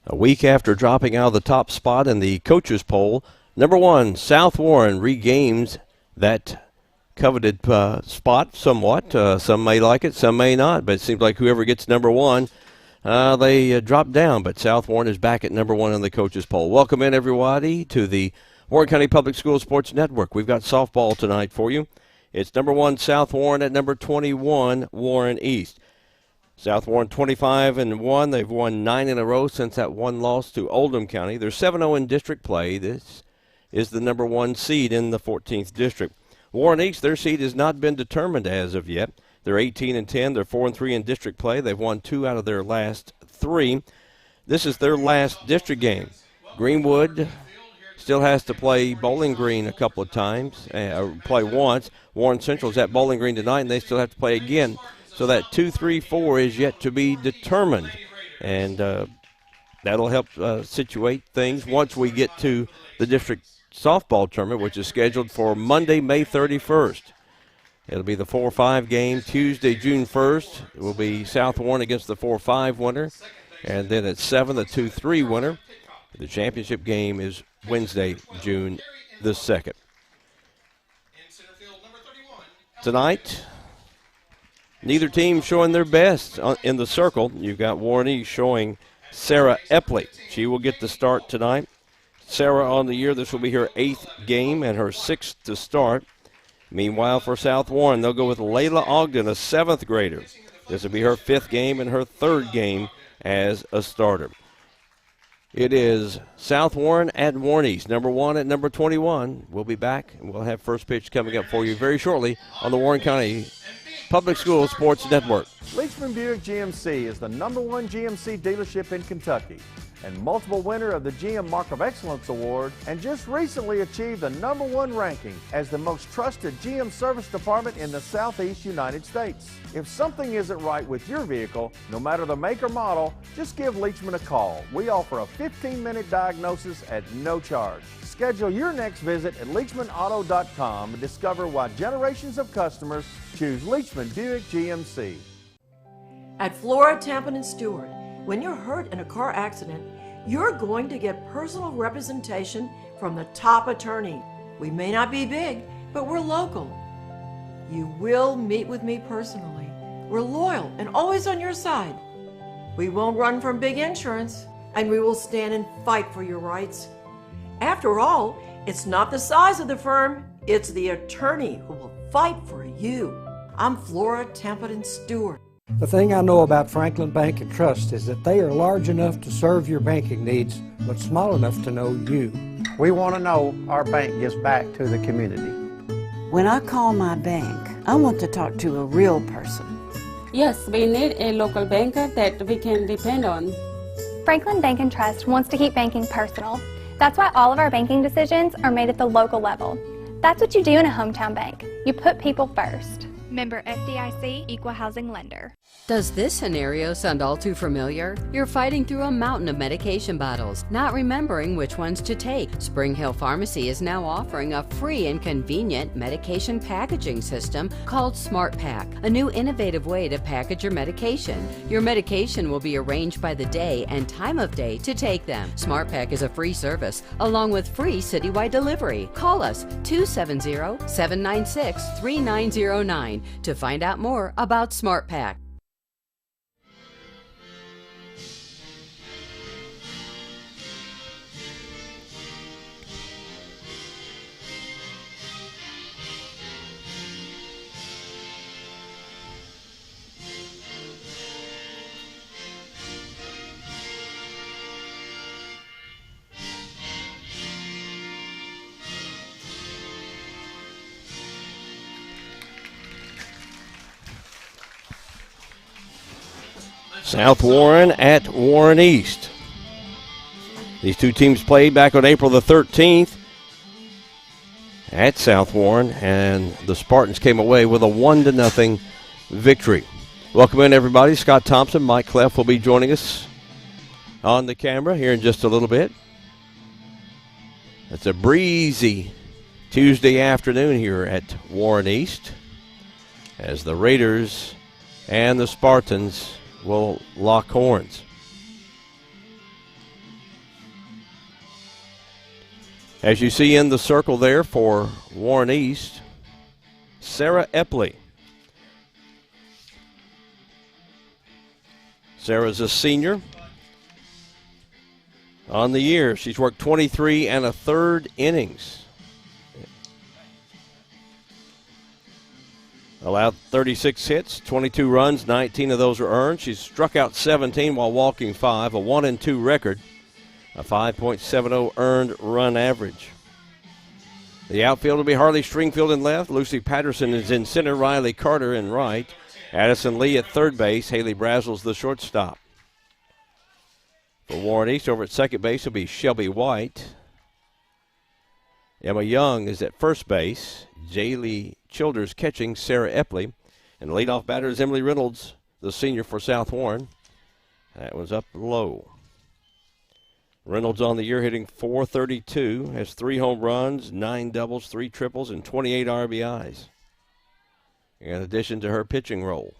A week after dropping out of the top spot in the coaches poll, number 1 South Warren regains that coveted spot somewhat. Some may like it, some may not, but it seems like whoever gets number 1, they drop down. But South Warren is back at number 1 in the coaches poll. Welcome in, everybody, to the Warren County Public School Sports Network. We've got softball tonight for you. It's number 1 South Warren at number 21 Warren East. South Warren 25-1. They've won 9 in a row since that one loss to Oldham County. They're 7-0 in district play. This is the number 1 seed in the 14th district. Warren East, their seed has not been determined as of yet. They're 18-10. They're 4-3 in district play. They've won 2 out of their last 3. This is their last district game. Greenwood still has to play Bowling Green a couple of times, play once. Warren Central's at Bowling Green tonight, and they still have to play again. So that 2-3-4 is yet to be determined, and that'll help situate things once we get to the district softball tournament, which is scheduled for Monday, May 31st. It'll be the 4-5 game. Tuesday, June 1st, it will be South Warren against the 4-5 winner, and then at 7, the 2-3 winner. The championship game is Wednesday, June the 2nd. Tonight, neither team showing their best in the circle. You've got Warren East showing Sarah Epley. She will get the start tonight. Sarah on the year, this will be her 8th game and her 6th to start. Meanwhile, for South Warren, they'll go with Layla Ogden, a 7th grader. This will be her 5th game and her 3rd game as a starter. It is South Warren at Warren East, number 1 at number 21. We'll be back, and we'll have first pitch coming up for you very shortly on the Warren County Public School Sports Network. Leachman Buick GMC is the number 1 GMC dealership in Kentucky and multiple winner of the GM Mark of Excellence Award, and just recently achieved the number 1 ranking as the most trusted GM service department in the Southeast United States. If something isn't right with your vehicle, no matter the make or model, just give Leachman a call. We offer a 15-minute diagnosis at no charge. Schedule your next visit at LeachmanAuto.com and discover why generations of customers choose Leachman Buick GMC. At Flora, Tampa & Stewart, when you're hurt in a car accident, you're going to get personal representation from the top attorney. We may not be big, but we're local. You will meet with me personally. We're loyal and always on your side. We won't run from big insurance, and we will stand and fight for your rights. After all, it's not the size of the firm, it's the attorney who will fight for you. I'm Flora, Tampa & Stewart. The thing I know about Franklin Bank and Trust is that they are large enough to serve your banking needs, but small enough to know you. We want to know our bank gives back to the community. When I call my bank, I want to talk to a real person. Yes, we need a local banker that we can depend on. Franklin Bank and Trust wants to keep banking personal. That's why all of our banking decisions are made at the local level. That's what you do in a hometown bank. You put people first. Member FDIC, Equal Housing Lender. Does this scenario sound all too familiar? You're fighting through a mountain of medication bottles, not remembering which ones to take. Spring Hill Pharmacy is now offering a free and convenient medication packaging system called Smart Pack, a new innovative way to package your medication. Your medication will be arranged by the day and time of day to take them. Smart Pack is a free service, along with free citywide delivery. Call us 270-796-3909 to find out more about Smart Pack. South Warren at Warren East. These two teams played back on April the 13th at South Warren, and the Spartans came away with a 1-0 victory. Welcome in, everybody. Scott Thompson, Mike Clef will be joining us on the camera here in just a little bit. It's a breezy Tuesday afternoon here at Warren East as the Raiders and the Spartans will lock horns. As you see in the circle there for Warren East, Sarah Epley. Sarah's a senior on the year. She's worked 23 1/3 innings. Allowed 36 hits, 22 runs, 19 of those were earned. She's struck out 17 while walking 5, a 1-2 record, a 5.70 earned run average. The outfield will be Harley Stringfield in left, Lucy Patterson is in center, Riley Carter in right, Addison Lee at third base, Haley Brazel's the shortstop. For Warren East, over at second base will be Shelby White. Emma Young is at first base, Jaylee Childers catching, Sarah Epley, and the leadoff batter is Emily Reynolds, the senior for South Warren. That was up low. Reynolds on the year hitting .432, has 3 home runs, 9 doubles, 3 triples, and 28 RBIs. In addition to her pitching role.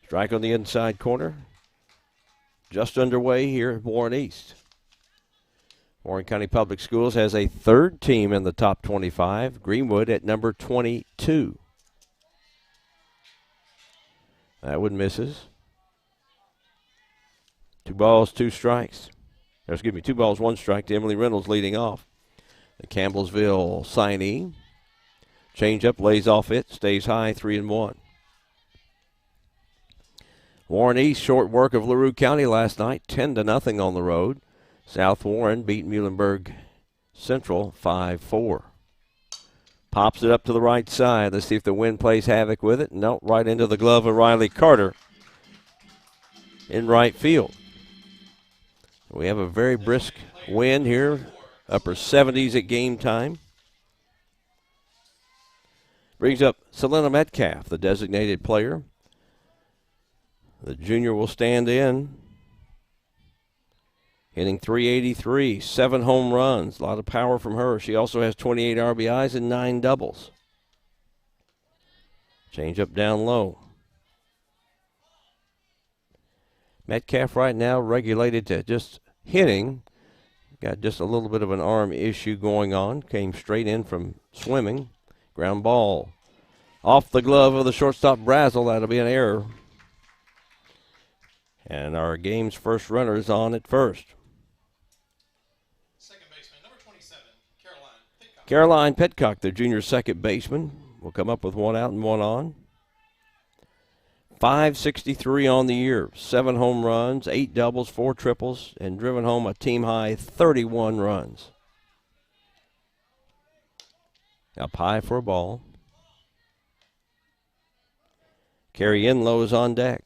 Strike on the inside corner. Just underway here at Warren East. Warren County Public Schools has a third team in the top 25, Greenwood at number 22. That one misses. 2 balls, 2 strikes. Or excuse me, 2 balls, 1 strike to Emily Reynolds leading off. The Campbellsville signee. Changeup, lays off it, stays high, 3-1. Warren East, short work of LaRue County last night, 10-0 on the road. South Warren beat Muhlenberg Central 5-4. Pops it up to the right side. Let's see if the wind plays havoc with it. No, right into the glove of Riley Carter in right field. We have a very brisk wind here, upper 70s at game time. Brings up Selena Metcalf, the designated player. The junior will stand in. Hitting .383, 7 home runs, a lot of power from her. She also has 28 RBIs and 9 doubles. Change up down low. Metcalf right now regulated to just hitting. Got just a little bit of an arm issue going on. Came straight in from swimming. Ground ball off the glove of the shortstop Brazel. That'll be an error. And our game's first runner is on at first. Second baseman, number 27, Caroline Petcock, the junior second baseman, will come up with 1 out and 1 on. .563 on the year, 7 home runs, 8 doubles, 4 triples, and driven home a team-high 31 runs. Up high for a ball. Carrie Enlow is on deck.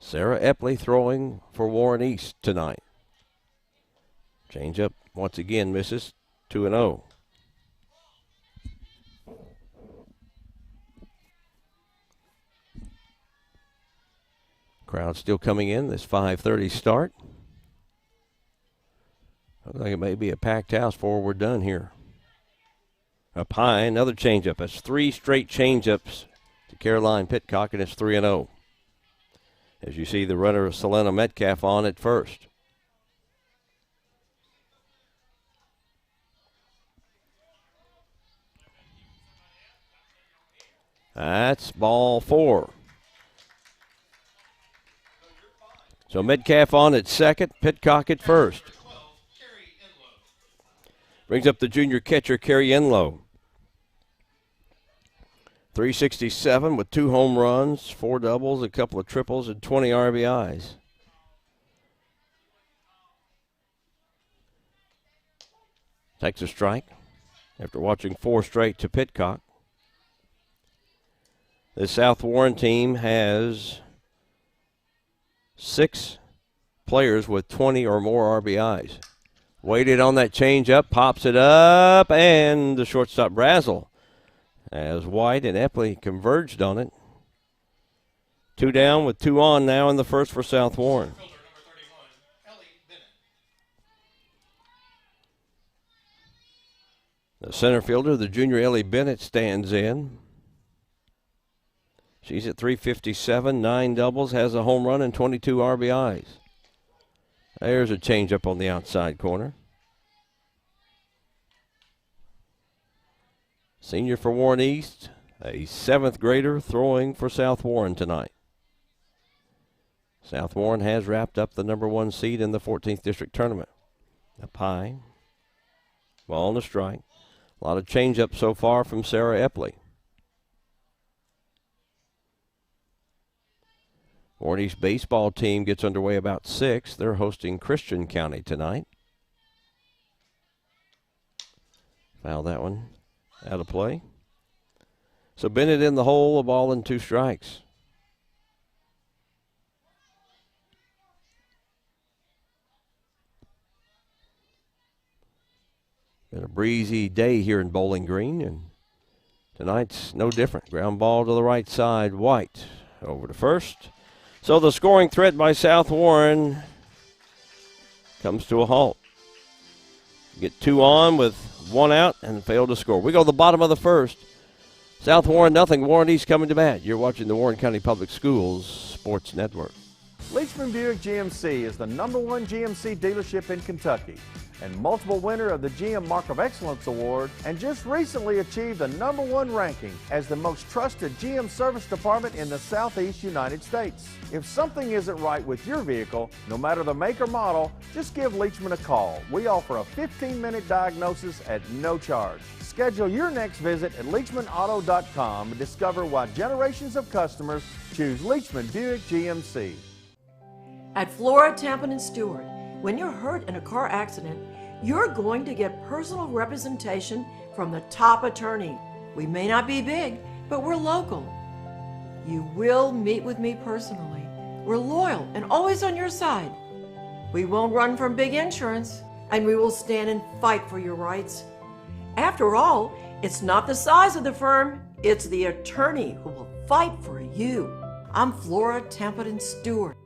Sarah Epley throwing for Warren East tonight. Change up once again misses, 2-0. Crowd still coming in this 5:30 start. Looks like it may be a packed house before we're done here. Up high, another changeup. That's 3 straight changeups to Caroline Pitcock, and it's 3-0. As you see the runner of Selena Metcalf on at first. That's ball 4. So Metcalf on at second, Pitcock at first. Brings up the junior catcher, Carrie Enlow. .367 with 2 home runs, 4 doubles, a couple of triples, and 20 RBIs. Takes a strike after watching 4 straight to Pitcock. The South Warren team has 6 players with 20 or more RBIs. Waited on that changeup, pops it up, and the shortstop Brazel, as White and Epley converged on it. 2 down with 2 on now in the first for South Warren. Fielder, number 31, Ellie Bennett. The center fielder, the junior Ellie Bennett, stands in. She's at 357, 9 doubles, has a home run and 22 RBIs. There's a changeup on the outside corner. Senior for Warren East, a 7th grader throwing for South Warren tonight. South Warren has wrapped up the number 1 seed in the 14th District Tournament. Up high, ball on the strike. A lot of changeup so far from Sarah Epley. Warren East baseball team gets underway about 6. They're hosting Christian County tonight. Foul that one out of play. So Bennett in the hole, a ball and 2 strikes. Been a breezy day here in Bowling Green, and tonight's no different. Ground ball to the right side. White over to first. So the scoring threat by South Warren comes to a halt. Get 2 on with 1 out and fail to score. We go to the bottom of the first. South Warren nothing. Warren East coming to bat. You're watching the Warren County Public Schools Sports Network. Leachman Buick GMC is the #1 GMC dealership in Kentucky and multiple winner of the GM Mark of Excellence Award, and just recently achieved the #1 ranking as the most trusted GM service department in the Southeast United States. If something isn't right with your vehicle, no matter the make or model, just give Leachman a call. We offer a 15-minute diagnosis at no charge. Schedule your next visit at LeachmanAuto.com and discover why generations of customers choose Leachman Buick GMC. At Flora, Tampa, and Stewart, when you're hurt in a car accident, you're going to get personal representation from the top attorney. We may not be big, but we're local. You will meet with me personally. We're loyal and always on your side. We won't run from big insurance, and we will stand and fight for your rights. After all, it's not the size of the firm, it's the attorney who will fight for you. I'm Flora, Tampa, and Stewart.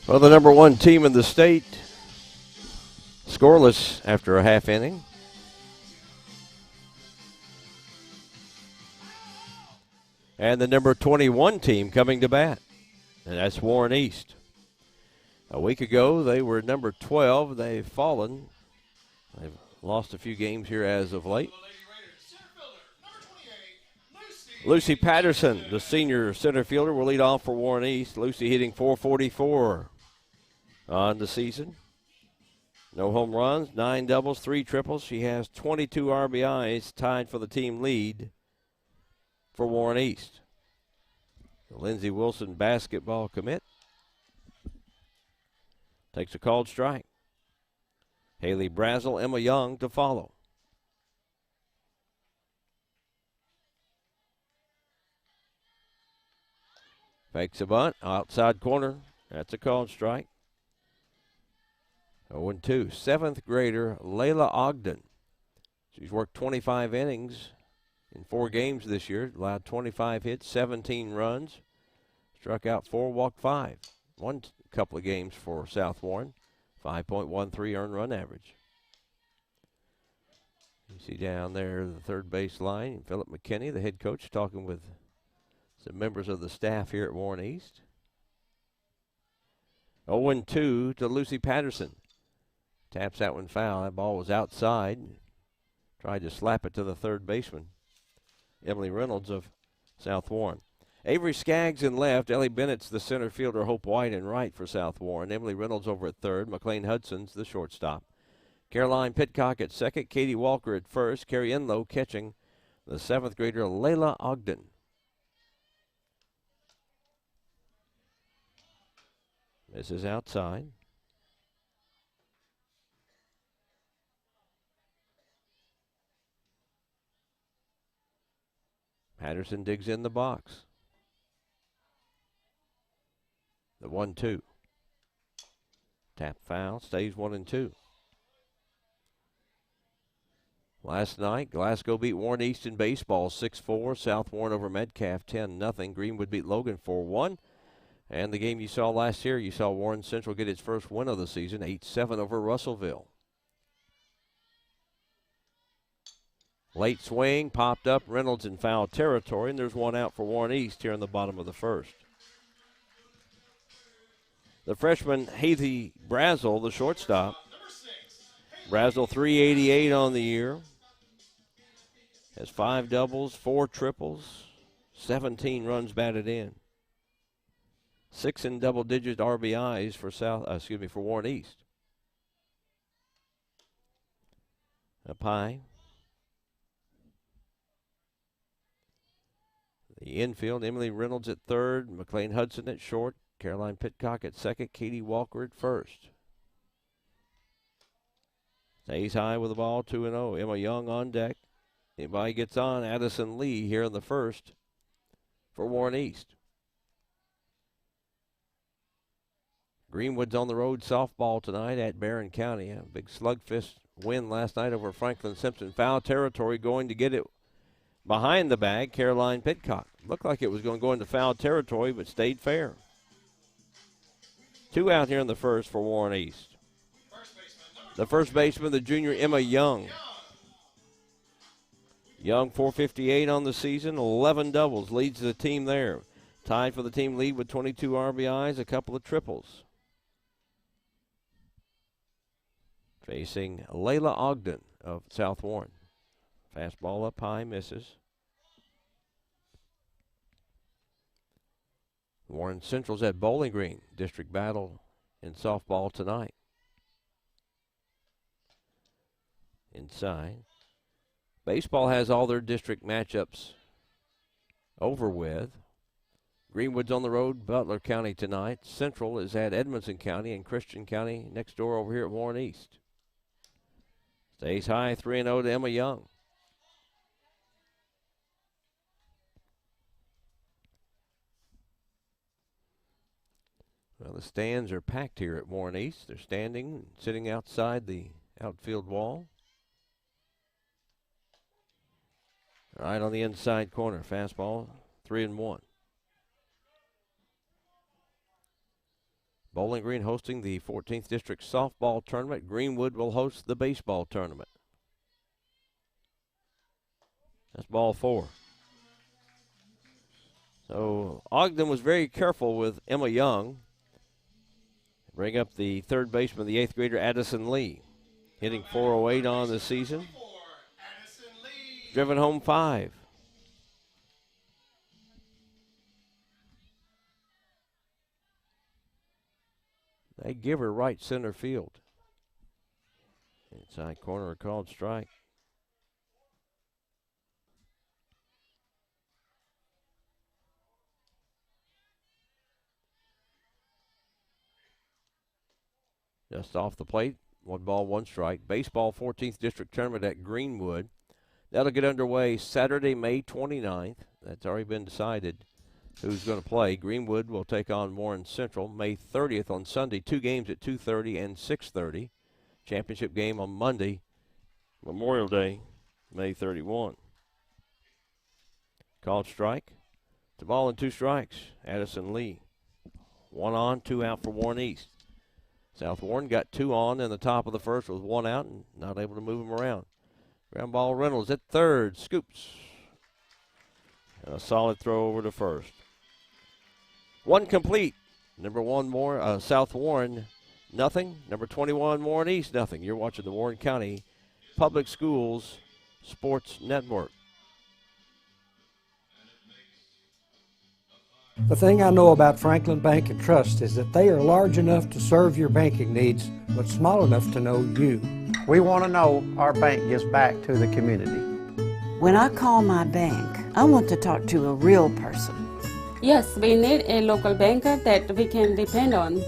Well, the #1 team in the state, scoreless after a half inning. And the number 21 team coming to bat, and that's Warren East. A week ago, they were number 12. They've fallen. They've lost a few games here as of late. Lucy Patterson, the senior center fielder, will lead off for Warren East. Lucy hitting .444 on the season. No home runs, 9 doubles, 3 triples. She has 22 RBIs, tied for the team lead for Warren East. The Lindsey Wilson basketball commit takes a called strike. Haley Brazel, Emma Young to follow. Fakes a bunt, outside corner. That's a called strike. 0-2. 7th grader Layla Ogden. She's worked 25 innings in 4 games this year. Allowed 25 hits, 17 runs. Struck out 4, walked 5. Won a couple of games for South Warren. 5.13 earned run average. You see down there the third base line, Philip McKinney, the head coach, talking with some members of the staff here at Warren East. 0-2 to Lucy Patterson. Taps that one foul. That ball was outside. Tried to slap it to the third baseman, Emily Reynolds of South Warren. Avery Skaggs in left. Ellie Bennett's the center fielder. Hope White in right for South Warren. Emily Reynolds over at third. McLean Hudson's the shortstop. Caroline Pitcock at second. Katie Walker at first. Carrie Enlow catching the 7th grader Layla Ogden. This is outside. Patterson digs in the box. The 1-2. Tap foul, stays 1-2. Last night, Glasgow beat Warren East in baseball 6-4. South Warren over Metcalf 10-0. Greenwood beat Logan 4-1. And the game you saw last year, you saw Warren Central get its first win of the season, 8-7 over Russellville. Late swing, popped up, Reynolds in foul territory, and there's one out for Warren East here in the bottom of the first. The freshman, Hazy Brazel, the shortstop. Brazel, 388 on the year. Has 5 doubles, 4 triples, 17 runs batted in. 6 in double-digit RBIs for Warren East. Up high. The infield, Emily Reynolds at third, McLean Hudson at short, Caroline Pitcock at second, Katie Walker at first. Stays high with the ball, 2-0. Emma Young on deck. Anybody gets on, Addison Lee here in the first for Warren East. Greenwood's on the road softball tonight at Barron County. A big slugfest win last night over Franklin Simpson. Foul territory, going to get it behind the bag, Caroline Pitcock. Looked like it was going to go into foul territory, but stayed fair. 2 out here in the first for Warren East. The first baseman, the junior Emma Young. Young, 458 on the season, 11 doubles, leads the team there. Tied for the team lead with 22 RBIs, a couple of triples. Facing Layla Ogden of South Warren. Fastball up high, misses. Warren Central's at Bowling Green. District battle in softball tonight. Inside. Baseball has all their district matchups over with. Greenwood's on the road, Butler County tonight. Central is at Edmonson County, and Christian County next door over here at Warren East. Stays high, 3-0 to Emma Young. Well, the stands are packed here at Warren East. They're standing, sitting outside the outfield wall. Right on the inside corner, fastball, 3-1. Bowling Green hosting the 14th District Softball Tournament. Greenwood will host the baseball tournament. That's ball 4. So Ogden was very careful with Emma Young. Bring up the third baseman, the 8th grader Addison Lee. Hitting .408 on the season. Driven home 5. They give her right center field. Inside corner, a called strike. Just off the plate, 1 ball, 1 strike. Baseball 14th District Tournament at Greenwood. That'll get underway Saturday, May 29th. That's already been decided who's going to play. Greenwood will take on Warren Central May 30th on Sunday. 2 games at 2:30 and 6:30. Championship game on Monday, Memorial Day, May 31. Called strike. It's a ball and 2 strikes. Addison Lee. 1 on, 2 out for Warren East. South Warren got 2 on in the top of the first with 1 out and not able to move him around. Ground ball, Reynolds at third, scoops. And a solid throw over to first. 1 complete. Number 1 South Warren, nothing. Number 21 Warren East, nothing. You're watching the Warren County Public Schools Sports Network. The thing I know about Franklin Bank and Trust is that they are large enough to serve your banking needs, but small enough to know you. We want to know our bank gives back to the community. When I call my bank, I want to talk to a real person. Yes, we need a local banker that we can depend on.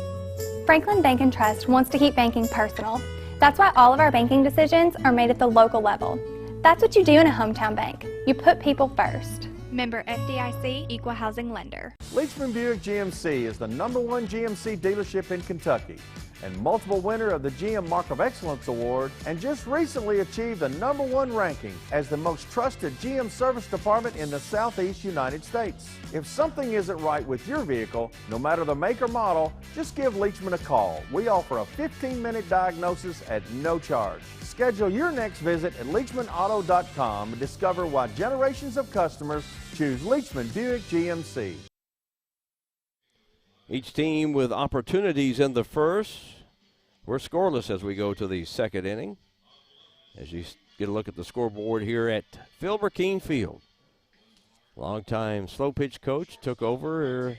Franklin Bank and Trust wants to keep banking personal. That's why all of our banking decisions are made at the local level. That's what you do in a hometown bank. You put people first. Member FDIC, Equal Housing Lender. Leachman Buick GMC is the #1 GMC dealership in Kentucky. and multiple winner of the GM Mark of Excellence Award, and just recently achieved the #1 ranking as the most trusted GM service department in the Southeast United States. If something isn't right with your vehicle, no matter the make or model, just give Leachman a call. We offer a 15-minute diagnosis at no charge. Schedule your next visit at LeachmanAuto.com and discover why generations of customers choose Leachman Buick GMC. Each team with opportunities in the first. We're scoreless as we go to the second inning. As you get a look at the scoreboard here at Phil Burkeen Field. Longtime slow pitch coach took over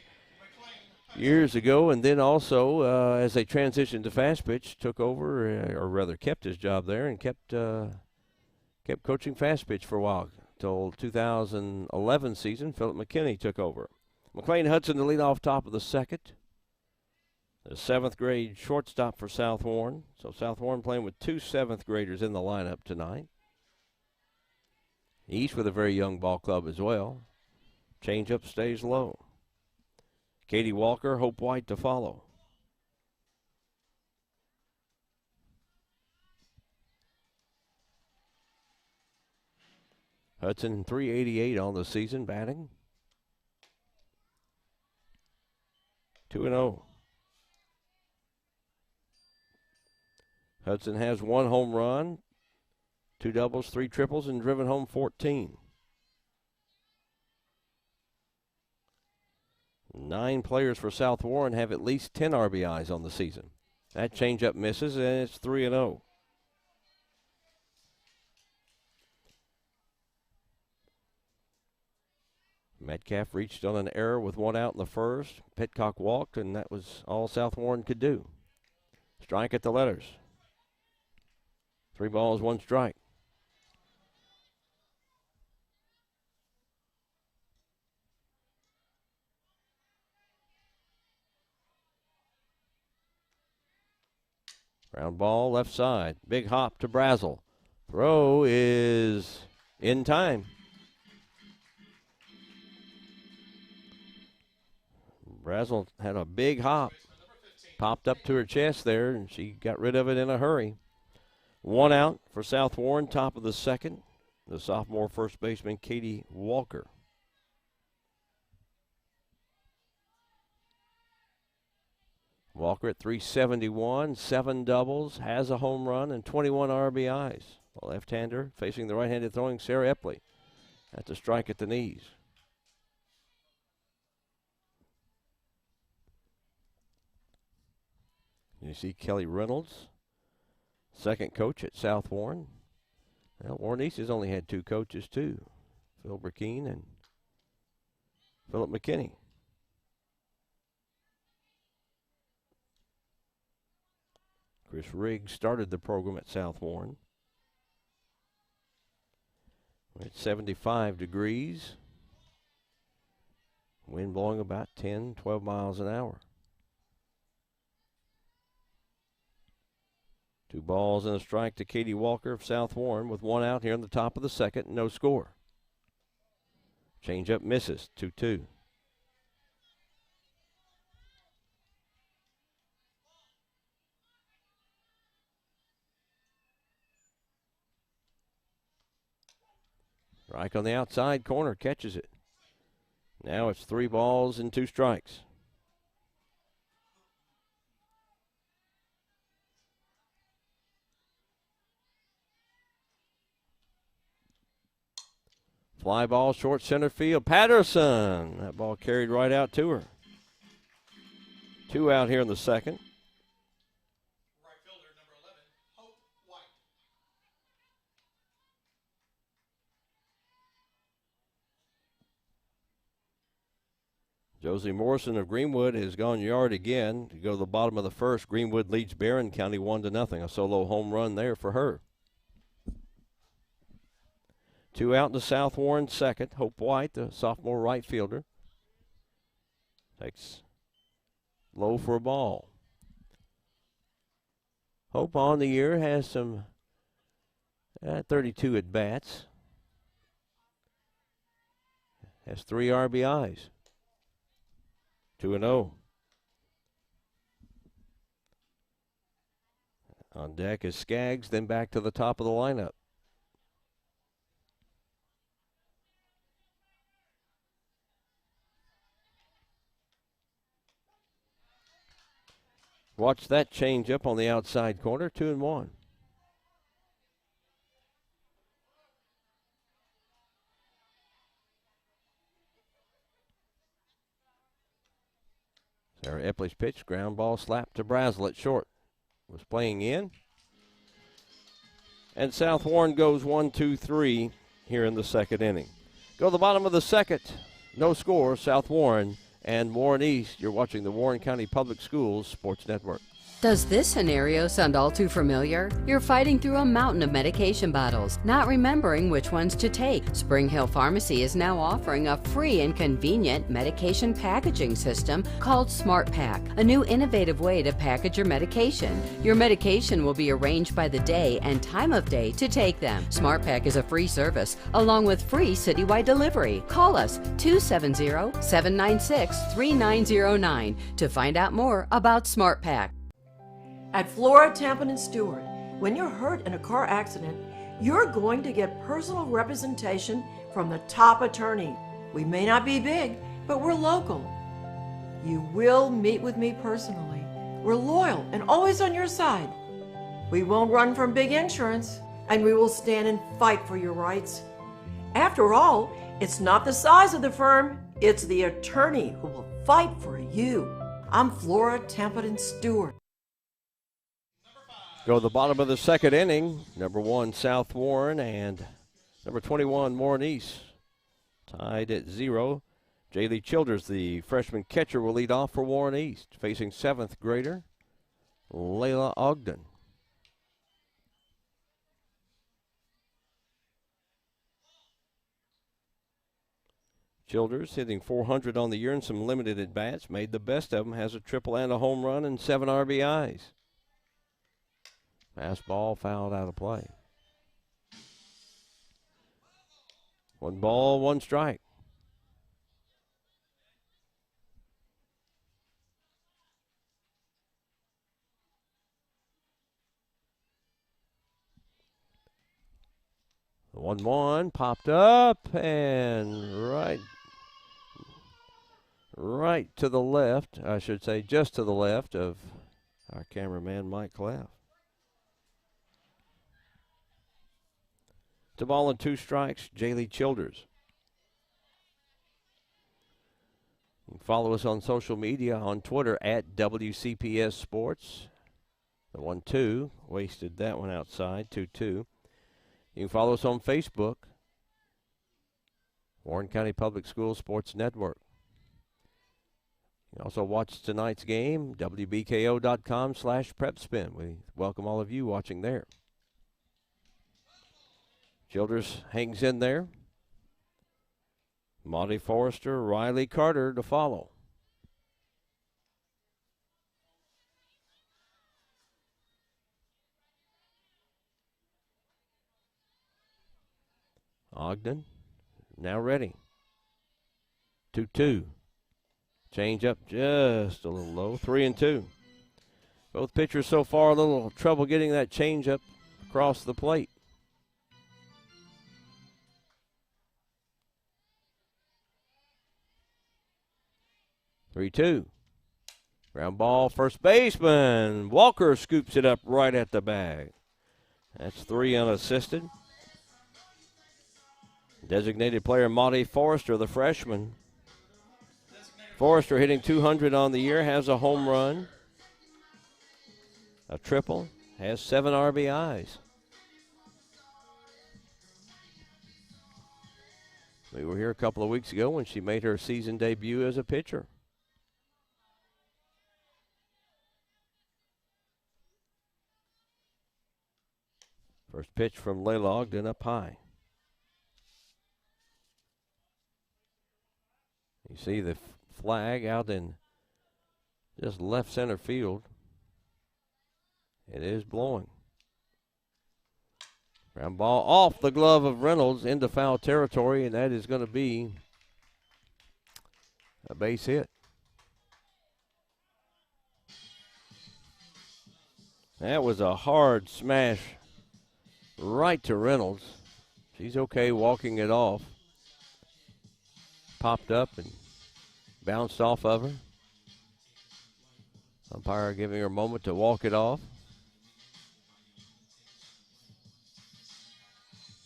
years ago, and then also as they transitioned to fast pitch, took over, or rather kept his job there and kept coaching fast pitch for a while. Till 2011 season, Philip McKinney took over. McLean Hudson to lead off top of the second. The 7th grade shortstop for South Warren. So South Warren playing with 2 7th graders in the lineup tonight. East with a very young ball club as well. Changeup stays low. Katie Walker, Hope White to follow. Hudson 388 on the season batting. 2-0. Hudson has 1 home run, 2 doubles, 3 triples, and driven home 14. 9 players for South Warren have at least 10 RBIs on the season. That changeup misses, and it's 3-0. Metcalf reached on an error with 1 out in the first. Pitcock walked, and that was all South Warren could do. Strike at the letters. 3 balls, 1 strike. Ground ball, left side. Big hop to Brazel. Throw is in time. Brazel had a big hop. Popped up to her chest there, and she got rid of it in a hurry. 1 out for South Warren, top of the second. The sophomore first baseman, Katie Walker. Walker at 371, 7 doubles, has a home run, and 21 RBIs. A left-hander facing the right-handed throwing Sarah Epley. That's a strike at the knees. You see Kelly Reynolds, second coach at South Warren. Well, Warren East has only had 2 coaches, too. Phil Burkeen and Philip McKinney. Chris Riggs started the program at South Warren. We're at 75 degrees. Wind blowing about 10, 12 miles an hour. 2 balls and a strike to Katie Walker of South Warren with 1 out here in the top of the second, no score. Changeup misses, 2-2. Strike on the outside corner, catches it. Now it's 3 balls and 2 strikes. Fly ball, short center field. Patterson. That ball carried right out to her. 2 out here in the second. Right fielder, number 11, Hope White. Josie Morrison of Greenwood has gone yard again to go to the bottom of the first. Greenwood leads Barron County 1-0. A solo home run there for her. 2 out in the South Warren second. Hope White, the sophomore right fielder, takes low for a ball. Hope on the year has some 32 at bats. Has 3 RBIs. 2-0. On deck is Skaggs, then back to the top of the lineup. Watch that change up on the outside corner, 2-1. Sarah Epley's pitch, ground ball slapped to Braslett short. Was playing in. And South Warren goes 1-2-3 here in the second inning. Go to the bottom of the second. No score, South Warren and Warren East. You're watching the Warren County Public Schools Sports Network. Does this scenario sound all too familiar? You're fighting through a mountain of medication bottles, not remembering which ones to take. Spring Hill Pharmacy is now offering a free and convenient medication packaging system called SmartPack, a new innovative way to package your medication. Your medication will be arranged by the day and time of day to take them. SmartPack is a free service, along with free citywide delivery. Call us 270-796-3909 to find out more about SmartPack. At Flora, Tampa, Stewart, when you're hurt in a car accident, you're going to get personal representation from the top attorney. We may not be big, but we're local. You will meet with me personally. We're loyal and always on your side. We won't run from big insurance, and we will stand and fight for your rights. After all, it's not the size of the firm, it's the attorney who will fight for you. I'm Flora, Tampa, Stewart. Go to the bottom of the second inning. Number 1, South Warren, and number 21, Warren East. Tied at 0. Jaylee Childers, the freshman catcher, will lead off for Warren East, facing 7th grader Layla Ogden. Childers hitting .400 on the year in some limited at-bats. Made the best of them. Has a triple and a home run and 7 RBIs. Fastball fouled out of play. 1 ball, 1 strike. The 1-1 popped up and right to the left, I should say just to the left of our cameraman Mike Cleff. To ball and 2 strikes, Jaylee Childers. You can follow us on social media on Twitter at WCPS Sports. The 1-2, wasted that one outside, 2-2. You can follow us on Facebook, Warren County Public Schools Sports Network. You can also watch tonight's game, WBKO.com/PrepSpin. We welcome all of you watching there. Childers hangs in there. Marty Forrester, Riley Carter to follow. Ogden now ready. 2-2. Change up just a little low. 3-2. Both pitchers so far a little trouble getting that change up across the plate. 3-2. Ground ball, first baseman. Walker scoops it up right at the bag. That's 3 unassisted. Designated player Marty Forrester, the freshman. Forrester hitting .200 on the year, has a home run, a triple, has 7 RBIs. We were here a couple of weeks ago when she made her season debut as a pitcher. First pitch from Layla Ogden up high. You see the flag out in just left center field. It is blowing. Ground ball off the glove of Reynolds into foul territory, and that is going to be a base hit. That was a hard smash right to Reynolds. She's okay walking it off. Popped up and bounced off of her. Umpire giving her a moment to walk it off.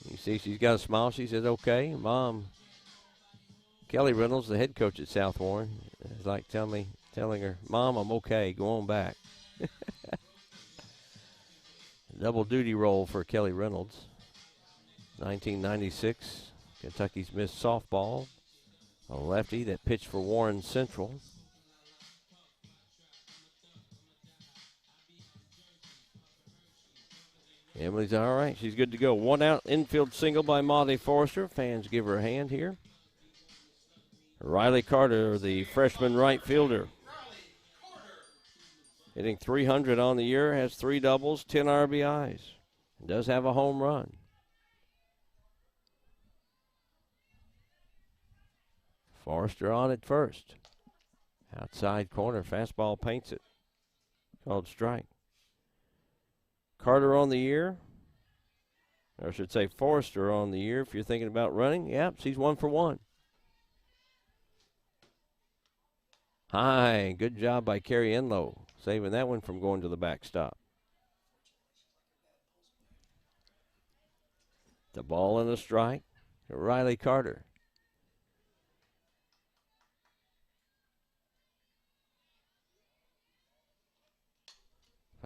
You see she's got a smile. She says, okay, Mom. Kelly Reynolds, the head coach at South Warren, is like telling her, Mom, I'm okay. Go on back. Double duty role for Kelly Reynolds. 1996, Kentucky's Miss Softball. A lefty that pitched for Warren Central. Emily's all right. She's good to go. One out, infield single by Marty Forrester. Fans give her a hand here. Riley Carter, the freshman right fielder. Hitting .300 on the year, has 3 doubles, 10 RBIs. Does have a home run. Forrester on at first. Outside corner, fastball paints it. Called strike. Carter on the year. Or I should say Forrester on the year if you're thinking about running. Yep, she's 1 for 1. High, good job by Carrie Enlow, saving that one from going to the backstop. The ball and a strike to Riley Carter.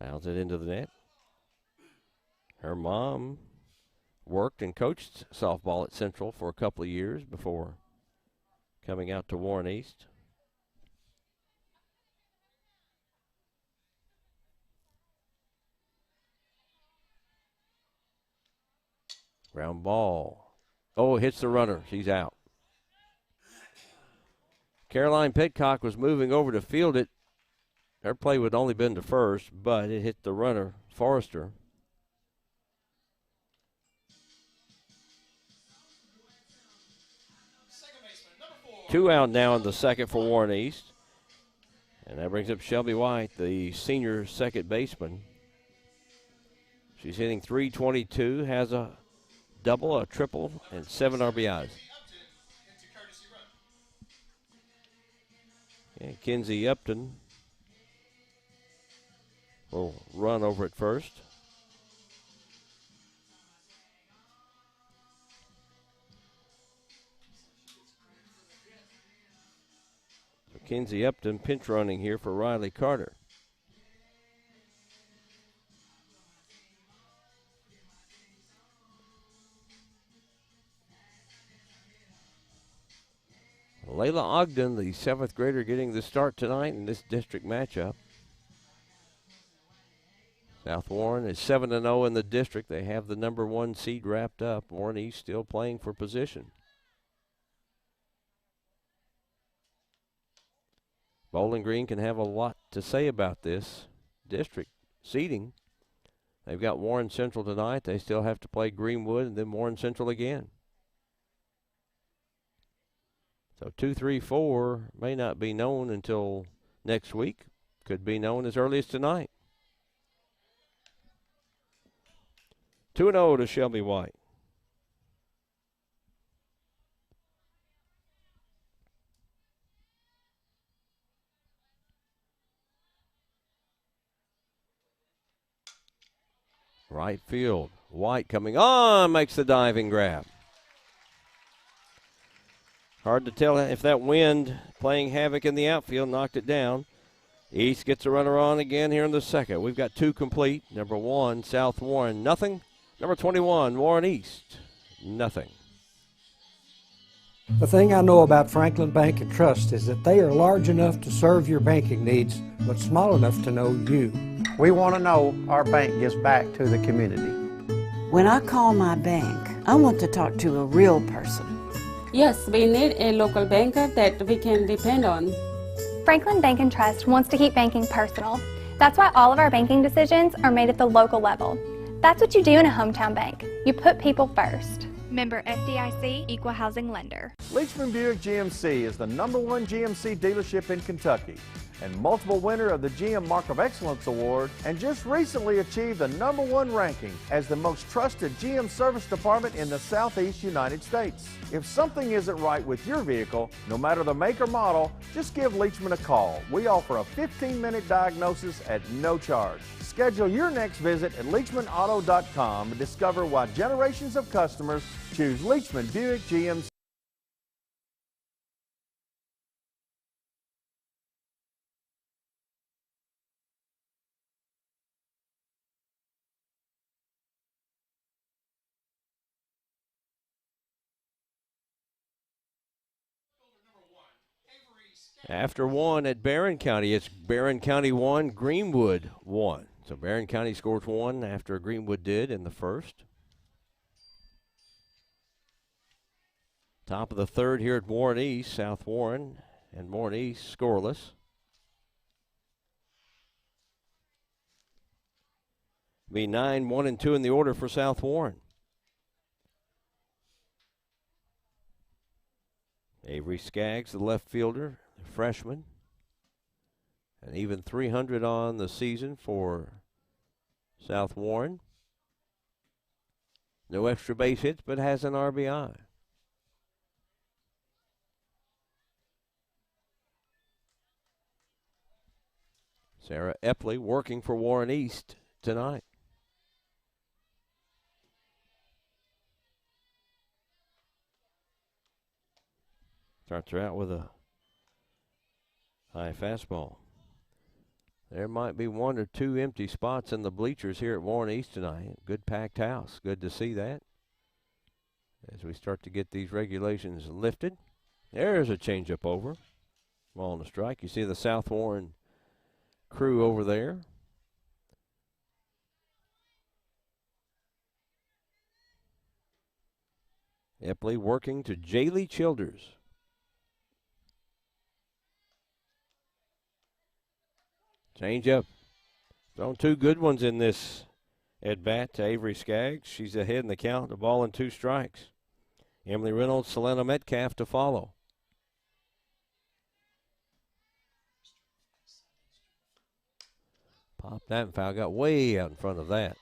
Fouls it into the net. Her mom worked and coached softball at Central for a couple of years before coming out to Warren East. Ground ball. Oh, hits the runner. She's out. Caroline Pitcock was moving over to field it. Her play would only been to first, but it hit the runner, Forrester. Two out now in the second for Warren East. And that brings up Shelby White, the senior second baseman. She's hitting .322, has a double, a triple, and 7 RBIs. And Kinsey Upton will run over at first. So Kinsey Upton pinch running here for Riley Carter. Layla Ogden, the 7th grader, getting the start tonight in this district matchup. South Warren is 7-0 in the district. They have the number 1 seed wrapped up. Warren East still playing for position. Bowling Green can have a lot to say about this district seeding. They've got Warren Central tonight. They still have to play Greenwood and then Warren Central again. So 2, 3, 4 may not be known until next week. Could be known as early as tonight. 2-0 to Shelby White. Right field. White coming on, makes the diving grab. Hard to tell if that wind playing havoc in the outfield knocked it down. East gets a runner on again here in the second. We've got 2 complete. Number 1, South Warren, nothing. Number 21, Warren East, nothing. The thing I know about Franklin Bank and Trust is that they are large enough to serve your banking needs, but small enough to know you. We want to know our bank gives back to the community. When I call my bank, I want to talk to a real person. Yes, we need a local banker that we can depend on. Franklin Bank and Trust wants to keep banking personal. That's why all of our banking decisions are made at the local level. That's what you do in a hometown bank. You put people first. Member FDIC, Equal Housing Lender. Leachman Buick GMC is the #1 GMC dealership in Kentucky. and multiple winner of the GM Mark of Excellence Award, and just recently achieved the #1 ranking as the most trusted GM service department in the Southeast United States. If something isn't right with your vehicle, no matter the make or model, just give Leachman a call. We offer a 15-minute diagnosis at no charge. Schedule your next visit at LeachmanAuto.com and discover why generations of customers choose Leachman Buick GMC. After one at Barron County, it's Barron County 1, Greenwood 1. So Barron County scores 1 after Greenwood did in the first. Top of the third here at Warren East. South Warren and Warren East scoreless. Be 9, 1, and 2 in the order for South Warren. Avery Skaggs, the left fielder, the freshman. And even 300 on the season for South Warren. No extra base hits, but has an RBI. Sarah Epley working for Warren East tonight. Starts her out with a high fastball. There might be 1 or 2 empty spots in the bleachers here at Warren East tonight. Good packed house. Good to see that. As we start to get these regulations lifted. There's a changeup over. Ball on the strike. You see the South Warren crew over there. Epley working to Jaylee Childers. Changeup. Thrown 2 good ones in this at bat to Avery Skaggs. She's ahead in the count. The ball and 2 strikes. Emily Reynolds, Selena Metcalf to follow. Popped that and foul. Got way out in front of that.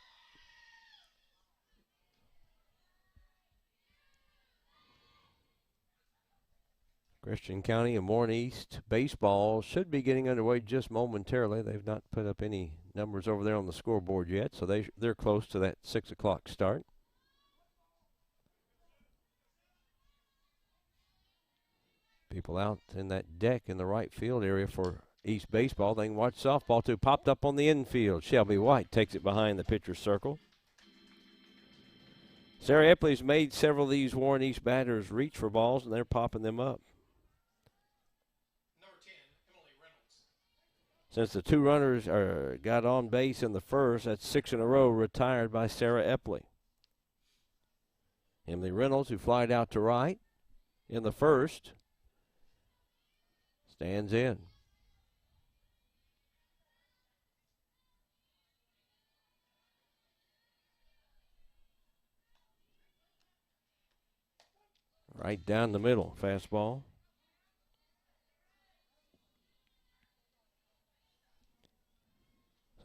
Christian County and Warren East baseball should be getting underway just momentarily. They've not put up any numbers over there on the scoreboard yet, so they're close to that 6 o'clock start. People out in that deck in the right field area for East baseball. They can watch softball too. Popped up on the infield. Shelby White takes it behind the pitcher's circle. Sarah Epley's made several of these Warren East batters reach for balls, and they're popping them up. Since the 2 runners got on base in the first, that's 6 in a row retired by Sarah Epley. Emily Reynolds, who flied out to right in the first, stands in. Right down the middle, fastball.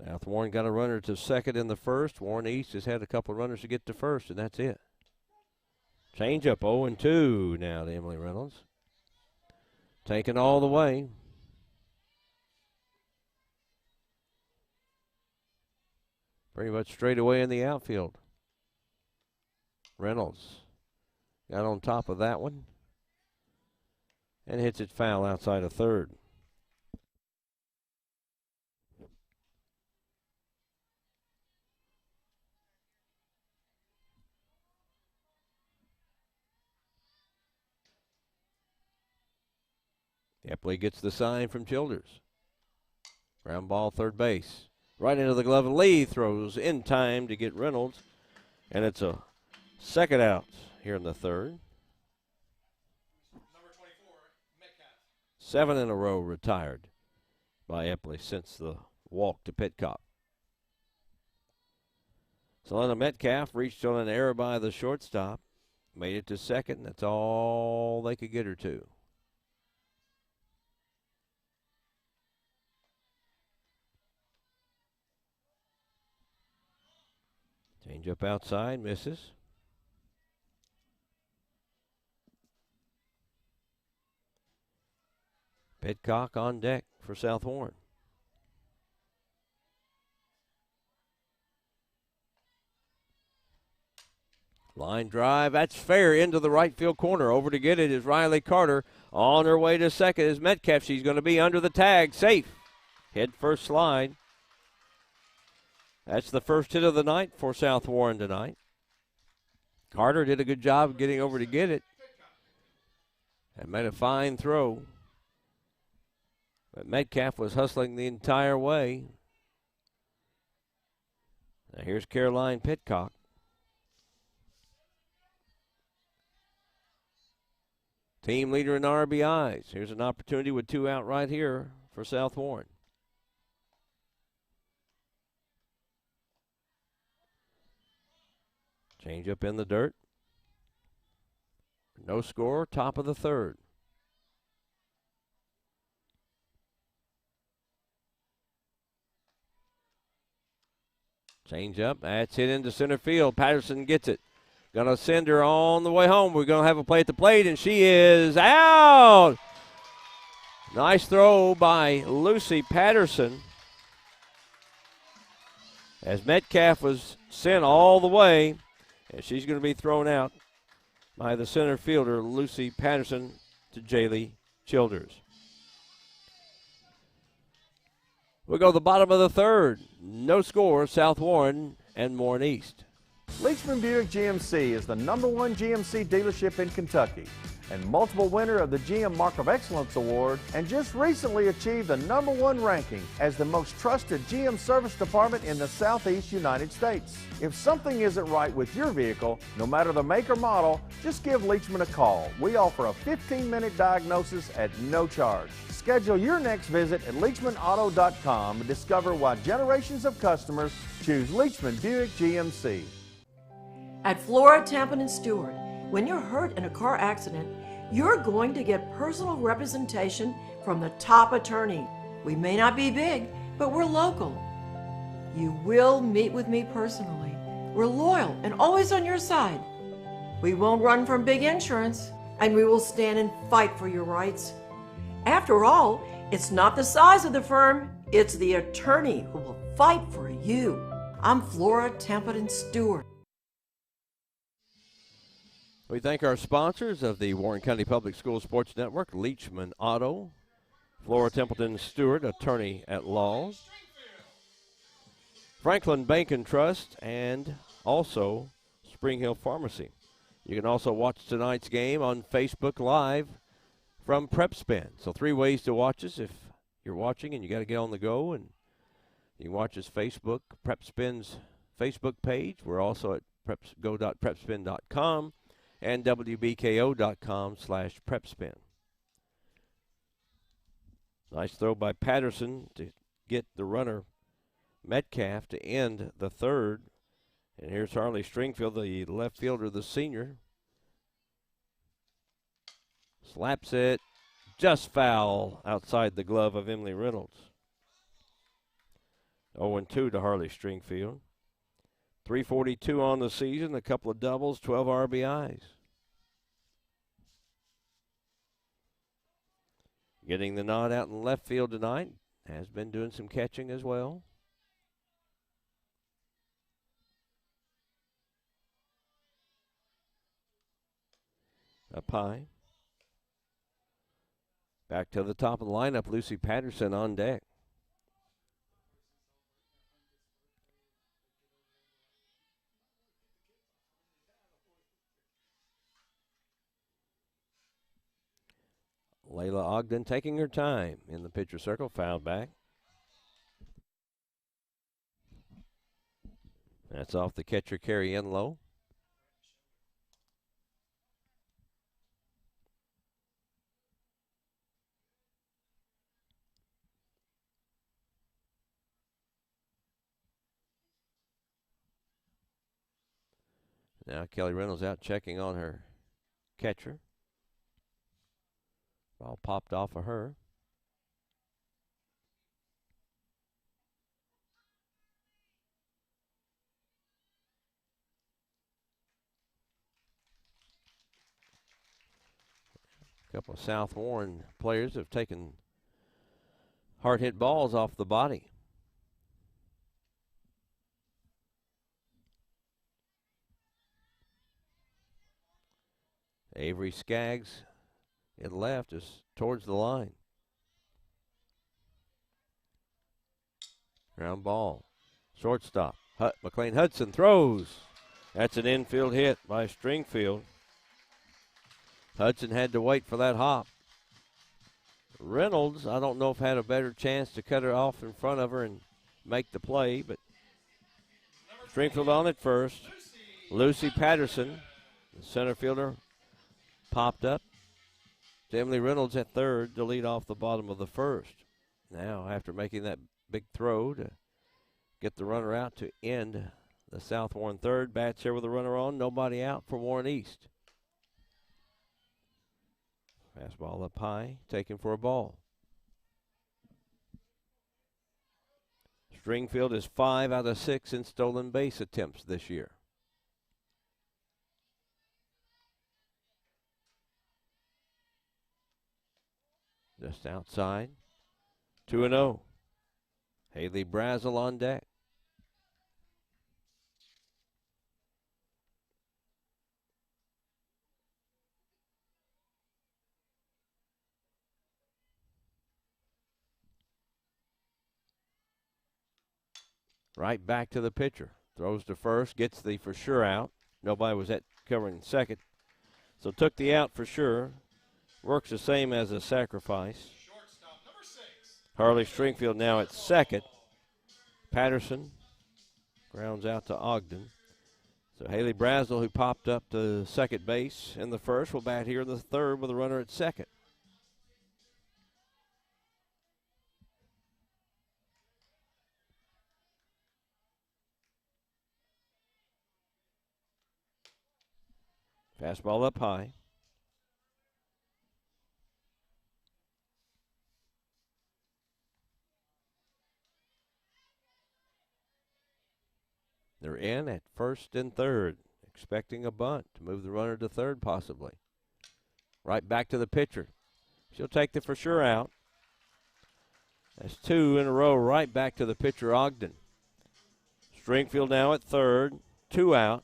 South Warren got a runner to second in the first. Warren East has had a couple of runners to get to first, and that's it. Change up 0-2 now to Emily Reynolds. Taken all the way. Pretty much straight away in the outfield. Reynolds got on top of that one and hits it foul outside of third. Epley gets the sign from Childers. Ground ball, third base. Right into the glove, and Lee throws in time to get Reynolds. And it's a second out here in the third. Number 24, Metcalf. 7 in a row retired by Epley since the walk to Pitcock. Selena Metcalf reached on an error by the shortstop. Made it to second. That's all they could get her to. Change up outside, misses. Pitcock on deck for South Warren. Line drive, that's fair into the right field corner. Over to get it is Riley Carter. On her way to second is Metcalf. She's going to be under the tag, safe. Head first slide. That's the first hit of the night for South Warren tonight. Carter did a good job getting over to get it and made a fine throw. But Metcalf was hustling the entire way. Now here's Caroline Pitcock. Team leader in RBIs. Here's an opportunity with 2 out right here for South Warren. Change up in the dirt. No score, top of the third. Change up, that's hit into center field. Patterson gets it. Gonna send her on the way home. We're gonna have a play at the plate, and she is out. Nice throw by Lucy Patterson. As Metcalf was sent all the way, and she's gonna be thrown out by the center fielder, Lucy Patterson, to Jaylee Childers. We'll go to the bottom of the third. No score, South Warren and Warren East. Leachman Buick GMC is the #1 GMC dealership in Kentucky and multiple winner of the GM Mark of Excellence Award, and just recently achieved the #1 ranking as the most trusted GM service department in the Southeast United States. If something isn't right with your vehicle, no matter the make or model, just give Leachman a call. We offer a 15-minute diagnosis at no charge. Schedule your next visit at LeachmanAuto.com and discover why generations of customers choose Leachman Buick GMC. At Flora, Tampa, and Stewart, when you're hurt in a car accident, you're going to get personal representation from the top attorney. We may not be big, but we're local. You will meet with me personally. We're loyal and always on your side. We won't run from big insurance, and we will stand and fight for your rights. After all, it's not the size of the firm, it's the attorney who will fight for you. I'm Flora, Tampa, and Stewart. We thank our sponsors of the Warren County Public School Sports Network, Leachman Auto, Flora Templeton Stewart, attorney at law, Franklin Bank and Trust, and also Spring Hill Pharmacy. You can also watch tonight's game on Facebook Live from Prep Spin. So 3 ways to watch us if you're watching and you got to get on the go, and you can watch us Facebook, Prep Spin's Facebook page. We're also at go.prepspin.com. and wbko.com/prepspin. Nice throw by Patterson to get the runner Metcalf to end the third. And here's Harley Stringfield, the left fielder, the senior. Slaps it just foul outside the glove of Emily Reynolds. 0-2 to Harley Stringfield. 342 on the season, a couple of doubles, 12 RBIs. Getting the nod out in left field tonight. Has been doing some catching as well. Up high. Back to the top of the lineup, Lucy Patterson on deck. Layla Ogden taking her time in the pitcher circle, fouled back. That's off the catcher, Carrie Enlow. Now Kelly Reynolds out checking on her catcher. Ball popped off of her. A couple of South Warren players have taken hard-hit balls off the body. Avery Skaggs in left is towards the line. Ground ball. Shortstop. McLean Hudson throws. That's an infield hit by Stringfield. Hudson had to wait for that hop. Reynolds, I don't know if had a better chance to cut it off in front of her and make the play, but Stringfield on at first. Lucy Patterson, the center fielder, popped up. Emily Reynolds at third to lead off the bottom of the first. Now, after making that big throw to get the runner out to end the South Warren third, bats here with a runner on, nobody out for Warren East. Fastball up high, taken for a ball. Stringfield is 5 out of 6 in stolen base attempts this year. Just outside, 2-0. Haley Brazel on deck. Right back to the pitcher. Throws to first, gets the for sure out. Nobody was at covering second. So took the out for sure. Works the same as a sacrifice. Harley Stringfield now at second. Patterson grounds out to Ogden. So Haley Brazel, who popped up to second base in the first, will bat here in the third with a runner at second. Fastball up high. They're in at first and third, expecting a bunt to move the runner to third possibly. Right back to the pitcher. She'll take the for sure out. That's 2 in a row right back to the pitcher, Ogden. Stringfield now at third, 2 out.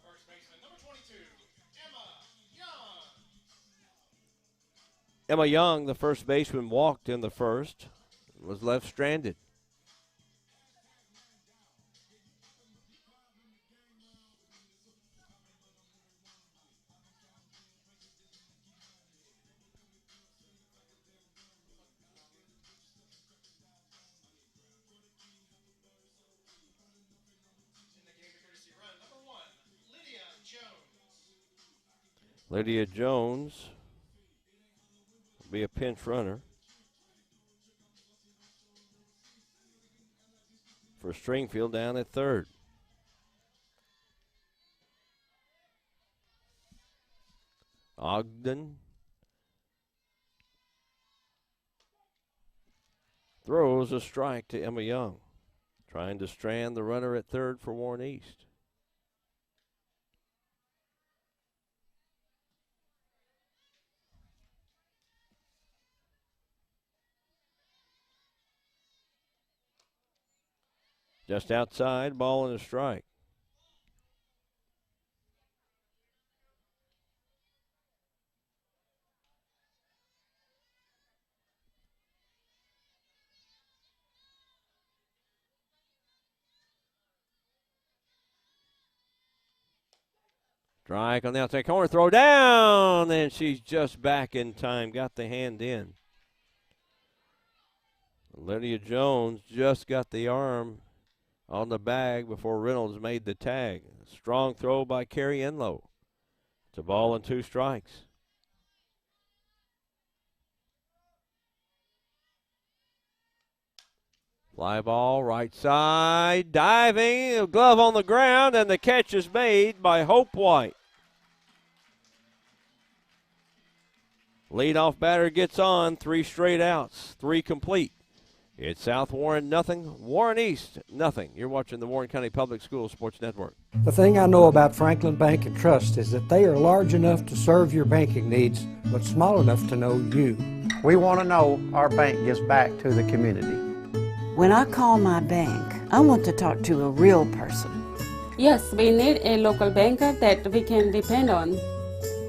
Emma Young, the first baseman, walked in the first, was left stranded. Lydia Jones will be a pinch runner for Stringfield down at third. Ogden throws a strike to Emma Young, trying to strand the runner at third for Warren East. Just outside, ball and a strike. Strike on the outside corner, throw down, and she's just back in time, got the hand in. Lydia Jones just got the arm on the bag before Reynolds made the tag. Strong throw by Carrie Enlow. It's a ball and 2 strikes. Fly ball, right side, diving, glove on the ground, and the catch is made by Hope White. Leadoff batter gets on, 3 straight outs, 3 complete. It's South Warren nothing, Warren East nothing. You're watching the Warren County Public Schools Sports Network. The thing I know about Franklin Bank and Trust is that they are large enough to serve your banking needs, but small enough to know you. We want to know our bank gives back to the community. When I call my bank, I want to talk to a real person. Yes, we need a local banker that we can depend on.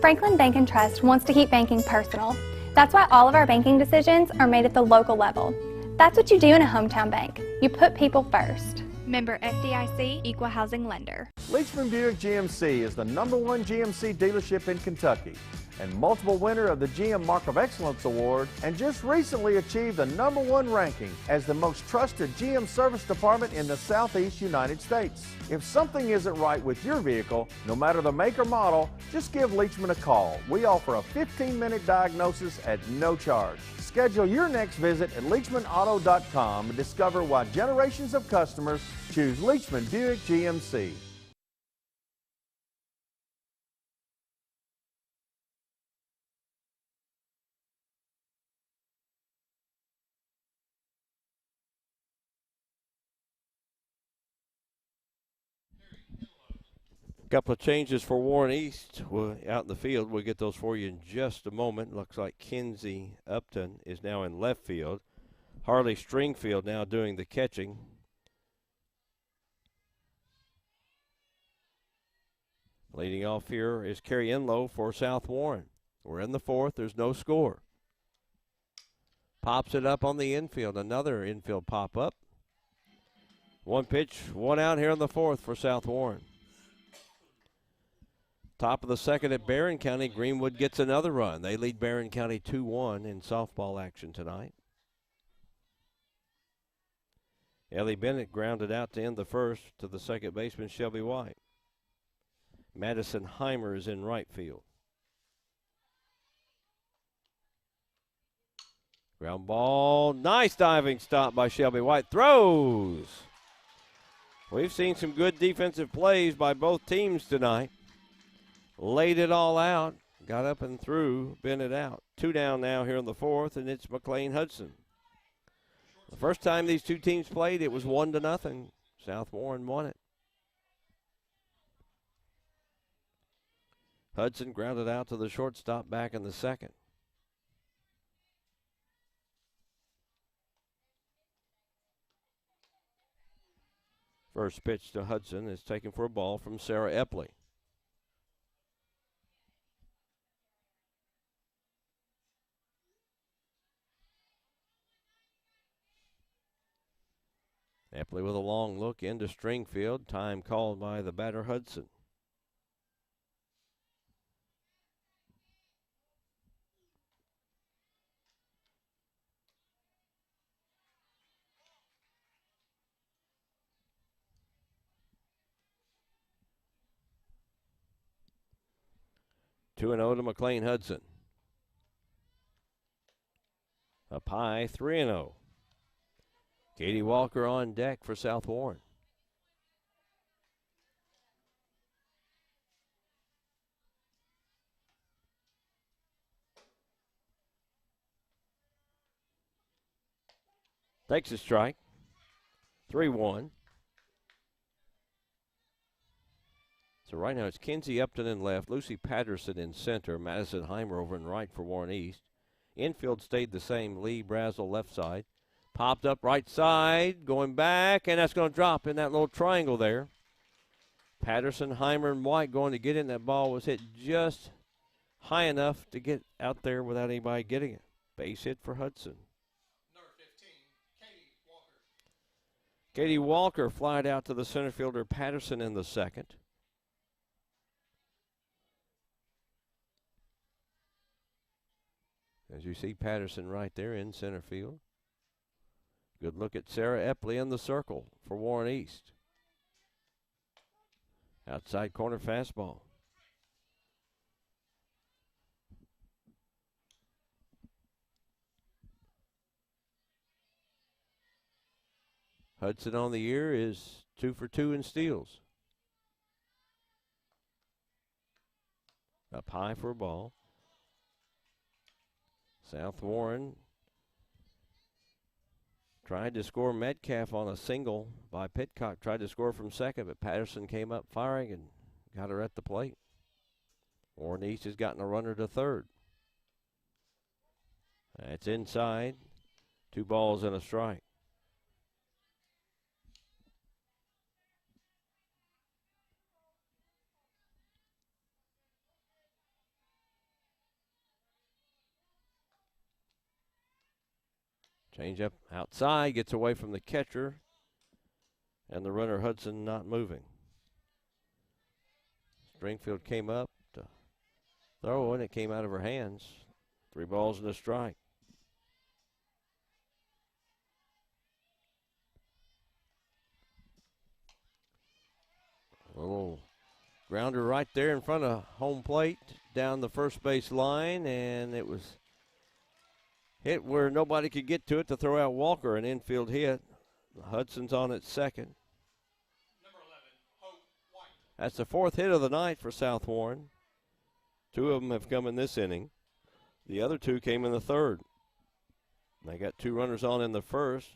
Franklin Bank and Trust wants to keep banking personal. That's why all of our banking decisions are made at the local level. That's what you do in a hometown bank. You put people first. Member FDIC, Equal Housing Lender. Leachman Buick GMC is the #1 GMC dealership in Kentucky and multiple winner of the GM Mark of Excellence Award, and just recently achieved the #1 ranking as the most trusted GM service department in the Southeast United States. If something isn't right with your vehicle, no matter the make or model, just give Leachman a call. We offer a 15-minute diagnosis at no charge. Schedule your next visit at LeachmanAuto.com and discover why generations of customers choose Leachman Buick GMC. Couple of changes for Warren East out in the field. We'll get those for you in just a moment. Looks like Kinsey Upton is now in left field. Harley Stringfield now doing the catching. Leading off here is Kerry Enlow for South Warren. We're in the fourth. There's no score. Pops it up on the infield. Another infield pop up. One pitch, one out here in the fourth for South Warren. Top of the second at Barron County, Greenwood gets another run. They lead Barron County 2-1 in softball action tonight. Ellie Bennett grounded out to end the first to the second baseman, Shelby White. Madison Heimer is in right field. Ground ball, nice diving stop by Shelby White. Throws. We've seen some good defensive plays by both teams tonight. Laid it all out, got up and threw, Bennett out. Two down now here in the fourth, and it's McLean Hudson. The first time these two teams played, it was 1-0. South Warren won it. Hudson grounded out to the shortstop back in the second. First pitch to Hudson is taken for a ball from Sarah Epley. Epley with a long look into Stringfield. Time called by the batter Hudson. Two and 0 to McLean Hudson. Up high, 3-0. Katie Walker on deck for South Warren. Takes a strike. 3-1. So right now it's Kinsey Upton in left, Lucy Patterson in center, Madison Heimer over in right for Warren East. Infield stayed the same, Lee Brazel left side. Popped up right side, going back, and that's going to drop in that little triangle there. Patterson, Heimer, and White going to get in. That ball was hit just high enough to get out there without anybody getting it. Base hit for Hudson. Number 15, Katie Walker. Katie Walker flied out to the center fielder Patterson in the second. As you see Patterson right there in center field. Good look at Sarah Epley in the circle for Warren East. Outside corner fastball. Hudson on the year is 2 for 2 in steals. Up high for a ball. South Warren Tried to score Metcalf on a single by Pitcock. Tried to score from second, but Patterson came up firing and got her at the plate. Warren East has gotten a runner to third. It's inside. 2 balls and a strike. Change up outside, gets away from the catcher, and the runner Hudson not moving. Springfield came up to throw, and it came out of her hands. 3 balls and a strike. A little grounder right there in front of home plate, down the first base line, and it was hit where nobody could get to it to throw out Walker, an infield hit. Hudson's on at second. Number 11, Hope White. That's the 4th hit of the night for South Warren. 2 of them have come in this inning. The other 2 came in the third. They got 2 runners on in the first,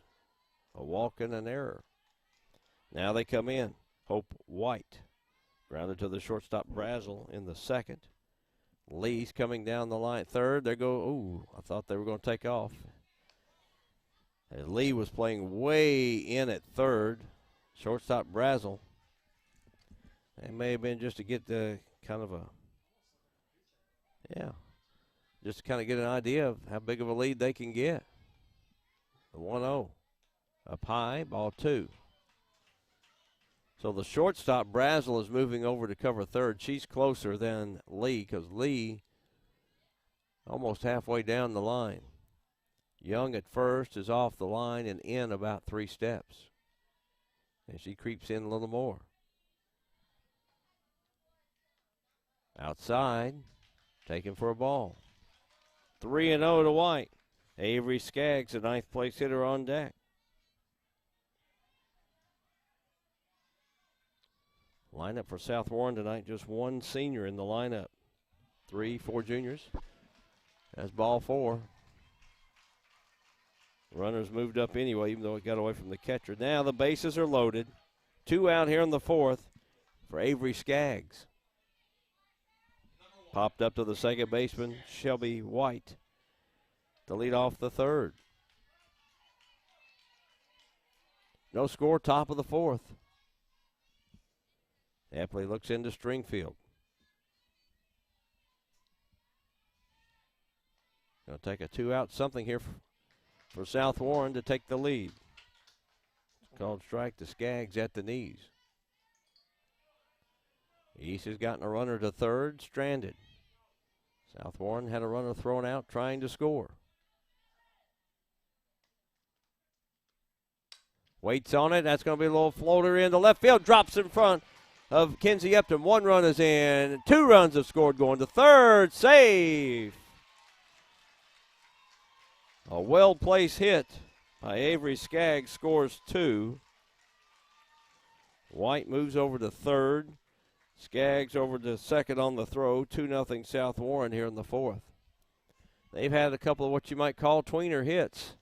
a walk and an error. Now they come in. Hope White grounded to the shortstop Brazel in the second. Lee's coming down the line third. They go, ooh, I thought they were going to take off. As Lee was playing way in at third. Shortstop Brazel. It may have been just to get the kind of a, just to kind of get an idea of how big of a lead they can get. The 1-0. Up high, ball 2. So the shortstop, Brazel, is moving over to cover third. She's closer than Lee because Lee almost halfway down the line. Young at first is off the line and in about 3 steps. And she creeps in a little more. Outside, taken for a ball. 3-0 to White. Avery Skaggs, the 9th place hitter, on deck. Lineup for South Warren tonight, just 1 senior in the lineup. 3-4 juniors. That's ball 4. Runners moved up anyway, even though it got away from the catcher. Now the bases are loaded. 2 out here in the 4th for Avery Skaggs. Popped up to the second baseman, Shelby White, to lead off the 3rd. No score, top of the 4th. Epley looks into Stringfield. Going to take a 2-out something here for South Warren to take the lead. It's called strike to Skaggs at the knees. East has gotten a runner to third, stranded. South Warren had a runner thrown out trying to score. Waits on it. That's going to be a little floater into left field. Drops in front of Kenzie Upton. 1 run is in. 2 runs have scored going to third. Safe. A well-placed hit by Avery Skaggs scores 2. White moves over to third. Skaggs over to second on the throw. 2-0 South Warren here in the 4th. They've had a couple of what you might call tweener hits.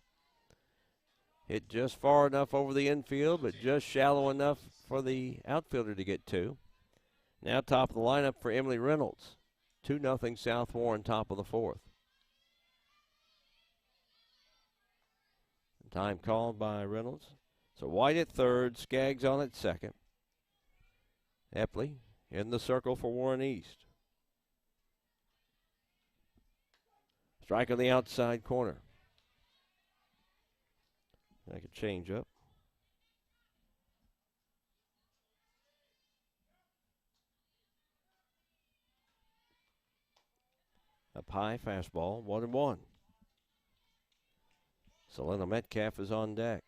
Hit just far enough over the infield, but just shallow enough for the outfielder to get to. Now top of the lineup for Emily Reynolds. 2-0 South Warren, top of the 4th. Time called by Reynolds. So White at third, Skaggs on at second. Epley in the circle for Warren East. Strike on the outside corner. Make a change up. Up high, fastball, 1-1. Selena Metcalf is on deck.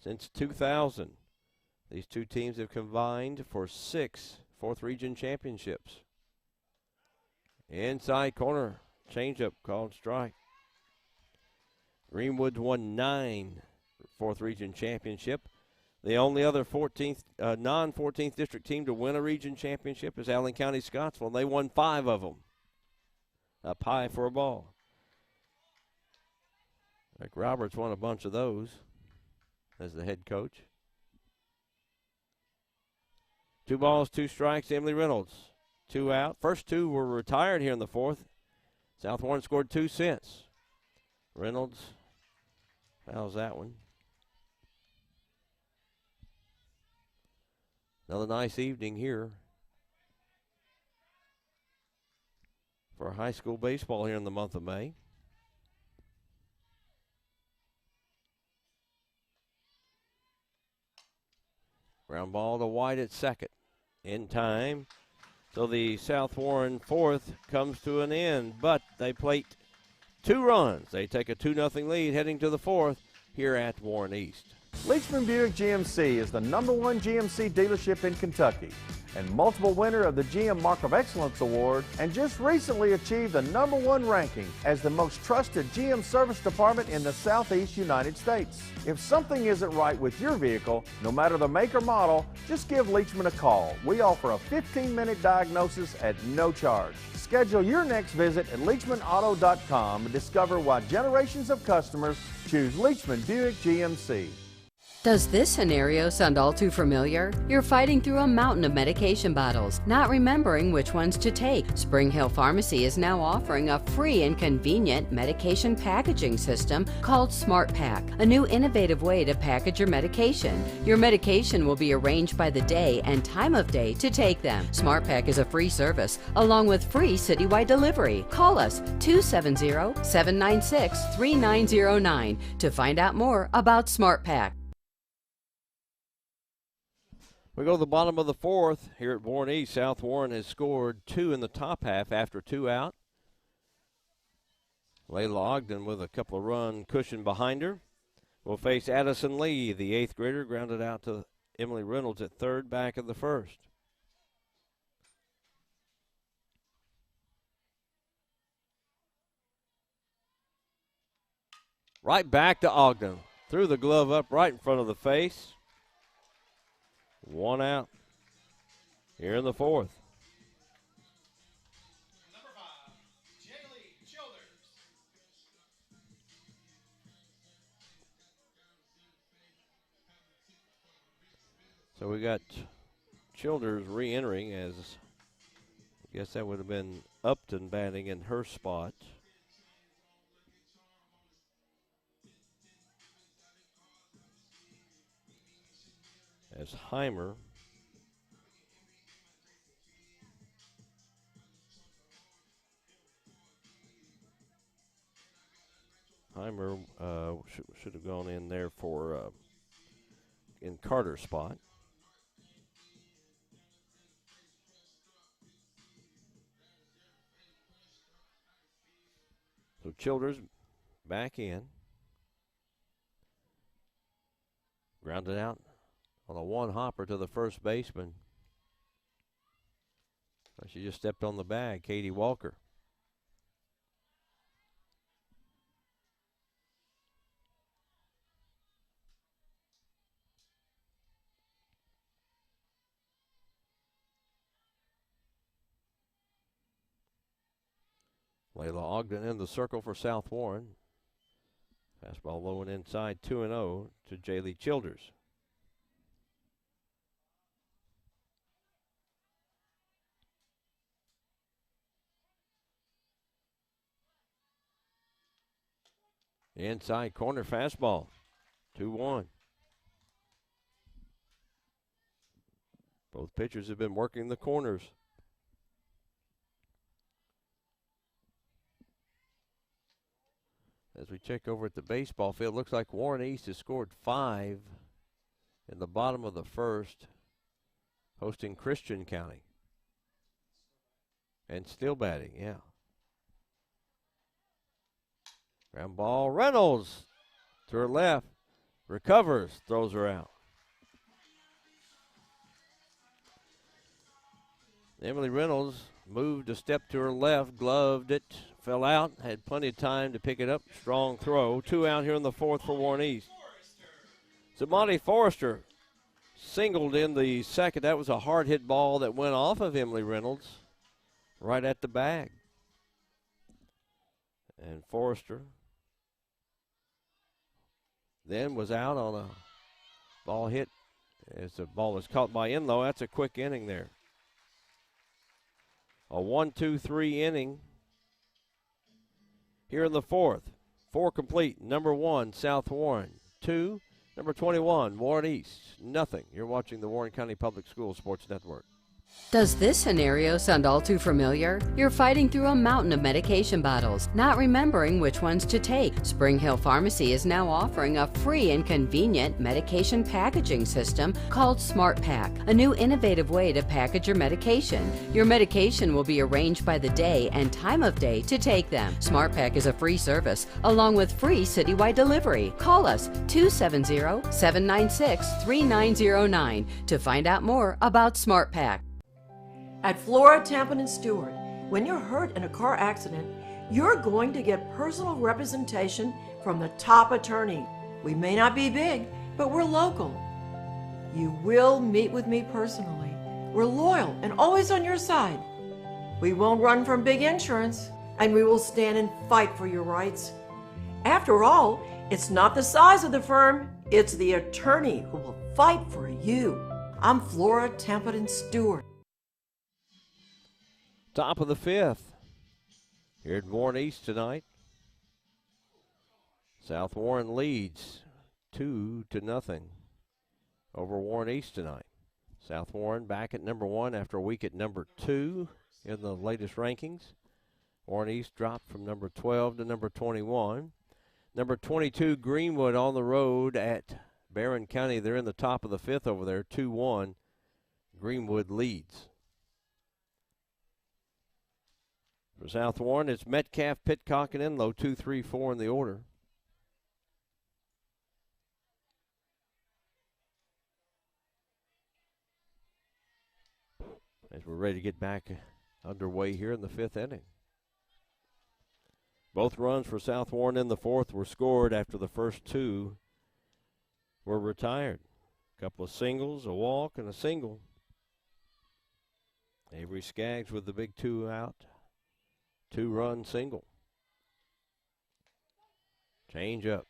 Since 2000, these 2 teams have combined for 6 4th region championships. Inside corner, changeup called strike. Greenwood's won 9 4th region championship. The only other 14th, non-14th district team to win a region championship is Allen County Scottsville, and they won 5 of them. Up high for a ball. Rick Roberts won a bunch of those. as the head coach. 2 balls, 2 strikes, Emily Reynolds. 2 out. First 2 were retired here in the 4th. South Warren scored 2 since. Reynolds fouls that one. Another nice evening here for high school baseball here in the month of May. Ground ball to White at second. In time. So the South Warren 4th comes to an end, but they plate 2 runs. They take a 2-0 lead heading to the 4th here at Warren East. Leachman Buick GMC is the #1 GMC dealership in Kentucky and multiple winner of the GM Mark of Excellence Award, and just recently achieved the #1 ranking as the most trusted GM service department in the Southeast United States. If something isn't right with your vehicle, no matter the make or model, just give Leachman a call. We offer a 15-minute diagnosis at no charge. Schedule your next visit at LeachmanAuto.com and discover why generations of customers choose Leachman Buick GMC. Does this scenario sound all too familiar? You're fighting through a mountain of medication bottles, not remembering which ones to take. Spring Hill Pharmacy is now offering a free and convenient medication packaging system called Smart Pack, a new innovative way to package your medication. Your medication will be arranged by the day and time of day to take them. Smart Pack is a free service, along with free citywide delivery. Call us 270-796-3909 to find out more about Smart Pack. We go to the bottom of the 4th here at Warren East. South Warren has scored 2 in the top half after 2 out. Layla Ogden with a couple of run cushion behind her will face Addison Lee, the 8th grader, grounded out to Emily Reynolds at third, back of the 1st. Right back to Ogden. Threw the glove up right in front of the face. 1 out here in the 4th. Number 5, Jaylee Childers. So we got Childers re-entering, as I guess that would have been Upton batting in her spot. As Heimer should have gone in there for in Carter's spot. So Childers back in. Grounded out on a 1-hopper to the first baseman. She just stepped on the bag, Katie Walker. Layla Ogden in the circle for South Warren. Fastball low and inside, 2-0 to Jaylee Childers. Inside corner fastball, 2-1. Both pitchers have been working the corners. As we check over at the baseball field, looks like Warren East has scored 5 in the bottom of the 1st, hosting Christian County. And still batting, yeah. Ground ball, Reynolds to her left, recovers, throws her out. Emily Reynolds moved a step to her left, gloved it, fell out, had plenty of time to pick it up. Strong throw. 2 out here in the 4th for Warren East. So Marty Forrester singled in the 2nd. That was a hard hit ball that went off of Emily Reynolds right at the bag. And Forrester then was out on a Ball hit as the ball was caught by Enlow. That's a quick inning there. A 1-2-3 inning here in the fourth. 4 complete. Number 1, South Warren. 2, number 21, Warren East. Nothing. You're watching the Warren County Public Schools Sports Network. Does this scenario sound all too familiar? You're fighting through a mountain of medication bottles, not remembering which ones to take. Spring Hill Pharmacy is now offering a free and convenient medication packaging system called Smart Pack, a new innovative way to package your medication. Your medication will be arranged by the day and time of day to take them. Smart Pack is a free service, along with free citywide delivery. Call us 270-796-3909 to find out more about Smart Pack. At Flora, Tampa, and Stewart, when you're hurt in a car accident, you're going to get personal representation from the top attorney. We may not be big, but we're local. You will meet with me personally. We're loyal and always on your side. We won't run from big insurance, and we will stand and fight for your rights. After all, it's not the size of the firm, it's the attorney who will fight for you. I'm Flora, Tampa, and Stewart. Top of the 5th. Here at Warren East tonight. South Warren leads 2-0 over Warren East tonight. South Warren back at number 1 after a week at number 2 in the latest rankings. Warren East dropped from number 12 to number 21. Number 22, Greenwood, on the road at Barron County. They're in the top of the 5th over there, 2-1. Greenwood leads. For South Warren, it's Metcalf, Pitcock, and Enlow, 2, 3, 4 in the order. As we're ready to get back underway here in the 5th inning. Both runs for South Warren in the 4th were scored after the first 2 were retired. A couple of singles, a walk, and a single. Avery Skaggs with the big 2 out. 2-run single. Change up.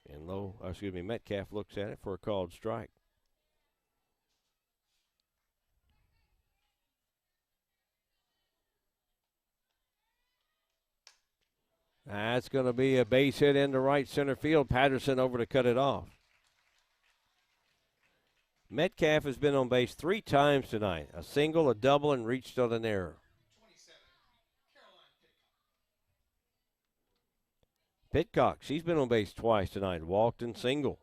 Metcalf looks at it for a called strike. That's going to be a base hit into right center field. Patterson over to cut it off. Metcalf has been on base 3 times tonight. A single, a double, and reached on an error. Pitcock, she's been on base twice tonight. Walked and single.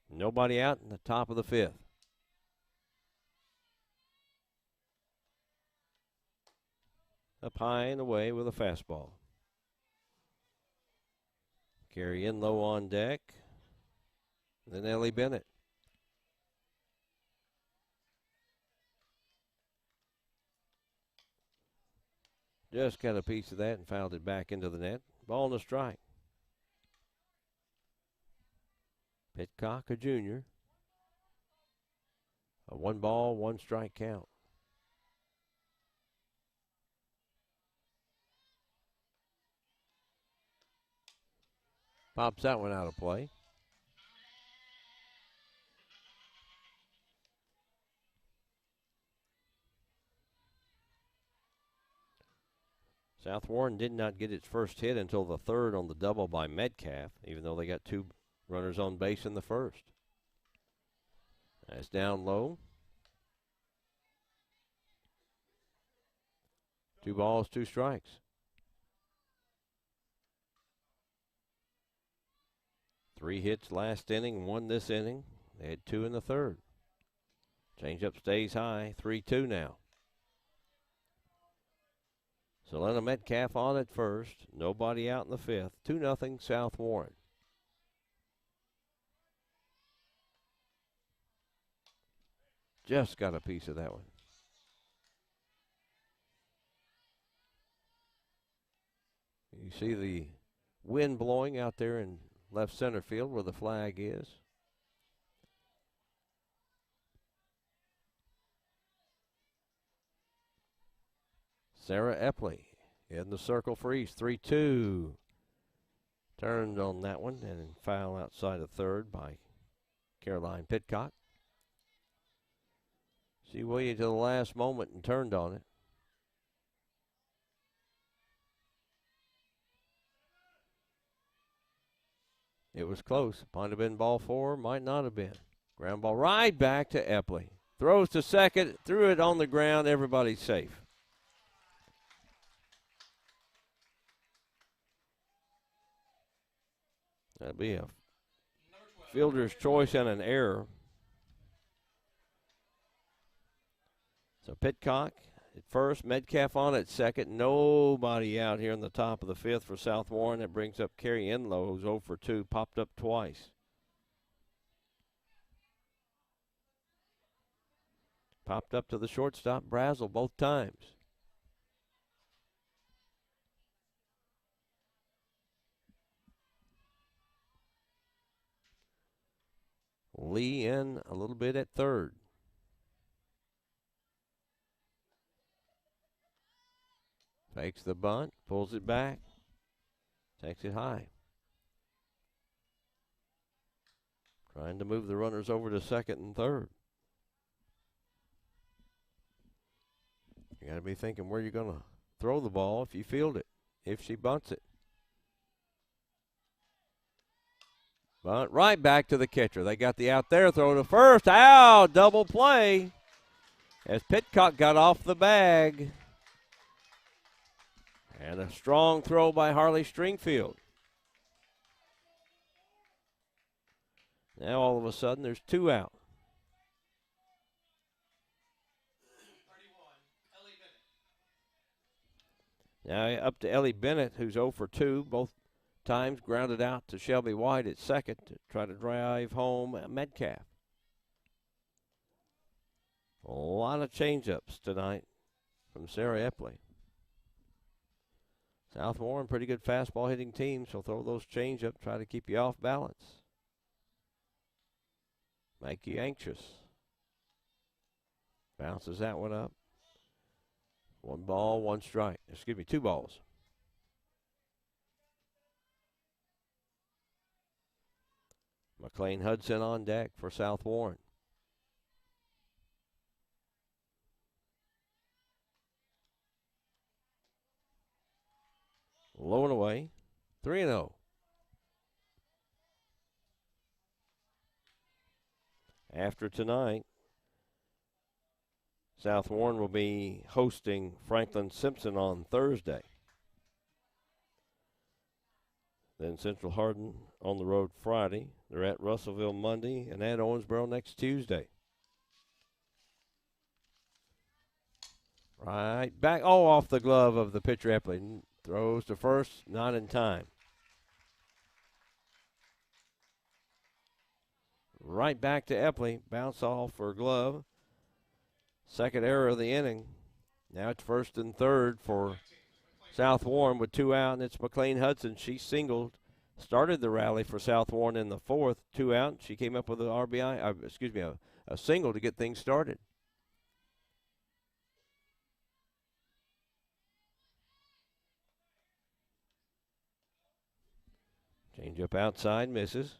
Nobody out in the top of the 5th. Up high and away with a fastball. Carry Enlow on deck. Then Ellie Bennett. Just got a piece of that and fouled it back into the net. Ball and a strike. Pitcock, a junior. A 1-ball, 1-strike count. Pops that one out of play. South Warren did not get its first hit until the 3rd on the double by Metcalf, even though they got 2 runners on base in the 1st. That's down low. 2 balls, 2 strikes. Three hits last inning, 1 this inning. They had 2 in the 3rd. Changeup stays high, 3-2 now. Selena Metcalf on at first. Nobody out in the 5th. 2-0 South Warren. Just got a piece of that one. You see the wind blowing out there in left center field where the flag is. Sarah Epley in the circle for East. 3-2. Turned on that one and foul outside of third by Caroline Pitcock. She waited till the last moment and turned on it. It was close. Might have been ball four, might not have been. Ground ball right back to Epley. Throws to second, threw it on the ground. Everybody's safe. That'll be a fielder's choice and an error. So Pitcock at first, Metcalf on at second. Nobody out here in the top of the fifth for South Warren. That brings up Carrie Enlow, who's 0 for 2, popped up twice. Popped up to the shortstop, Brazel, both times. Lee in a little bit at third. Fakes the bunt, pulls it back, takes it high. Trying to move the runners over to second and third. You got to be thinking where you're going to throw the ball if you field it, if she bunts it. Bunt right back to the catcher. They got the out there, throw to first. Ow, double play as Pitcock got off the bag. And a strong throw by Harley Stringfield. Now all of a sudden there's 2 out. 31, Ellie Bennett. Now up to Ellie Bennett, who's 0 for 2. Both times grounded out to Shelby White at second to try to drive home Metcalf. A lot of change-ups tonight from Sarah Epley. South Warren, pretty good fastball hitting team, so throw those change-up, try to keep you off balance. Make you anxious. Bounces that one up. 1 ball, 1 strike. Excuse me, 2 balls. McLean Hudson on deck for South Warren. Low and away, 3-0. After tonight, South Warren will be hosting Franklin Simpson on Thursday. Then Central Hardin on the road Friday. They're at Russellville Monday and at Owensboro next Tuesday. Right back, off the glove of the pitcher Epley. Throws to first, not in time. Right back to Epley. Bounce off for glove. Second error of the inning. Now it's first and third for South Warren with 2 out, and it's McLean Hudson. She singled, started the rally for South Warren in the fourth, 2 out. She came up with an RBI, a single to get things started. Change up outside, misses.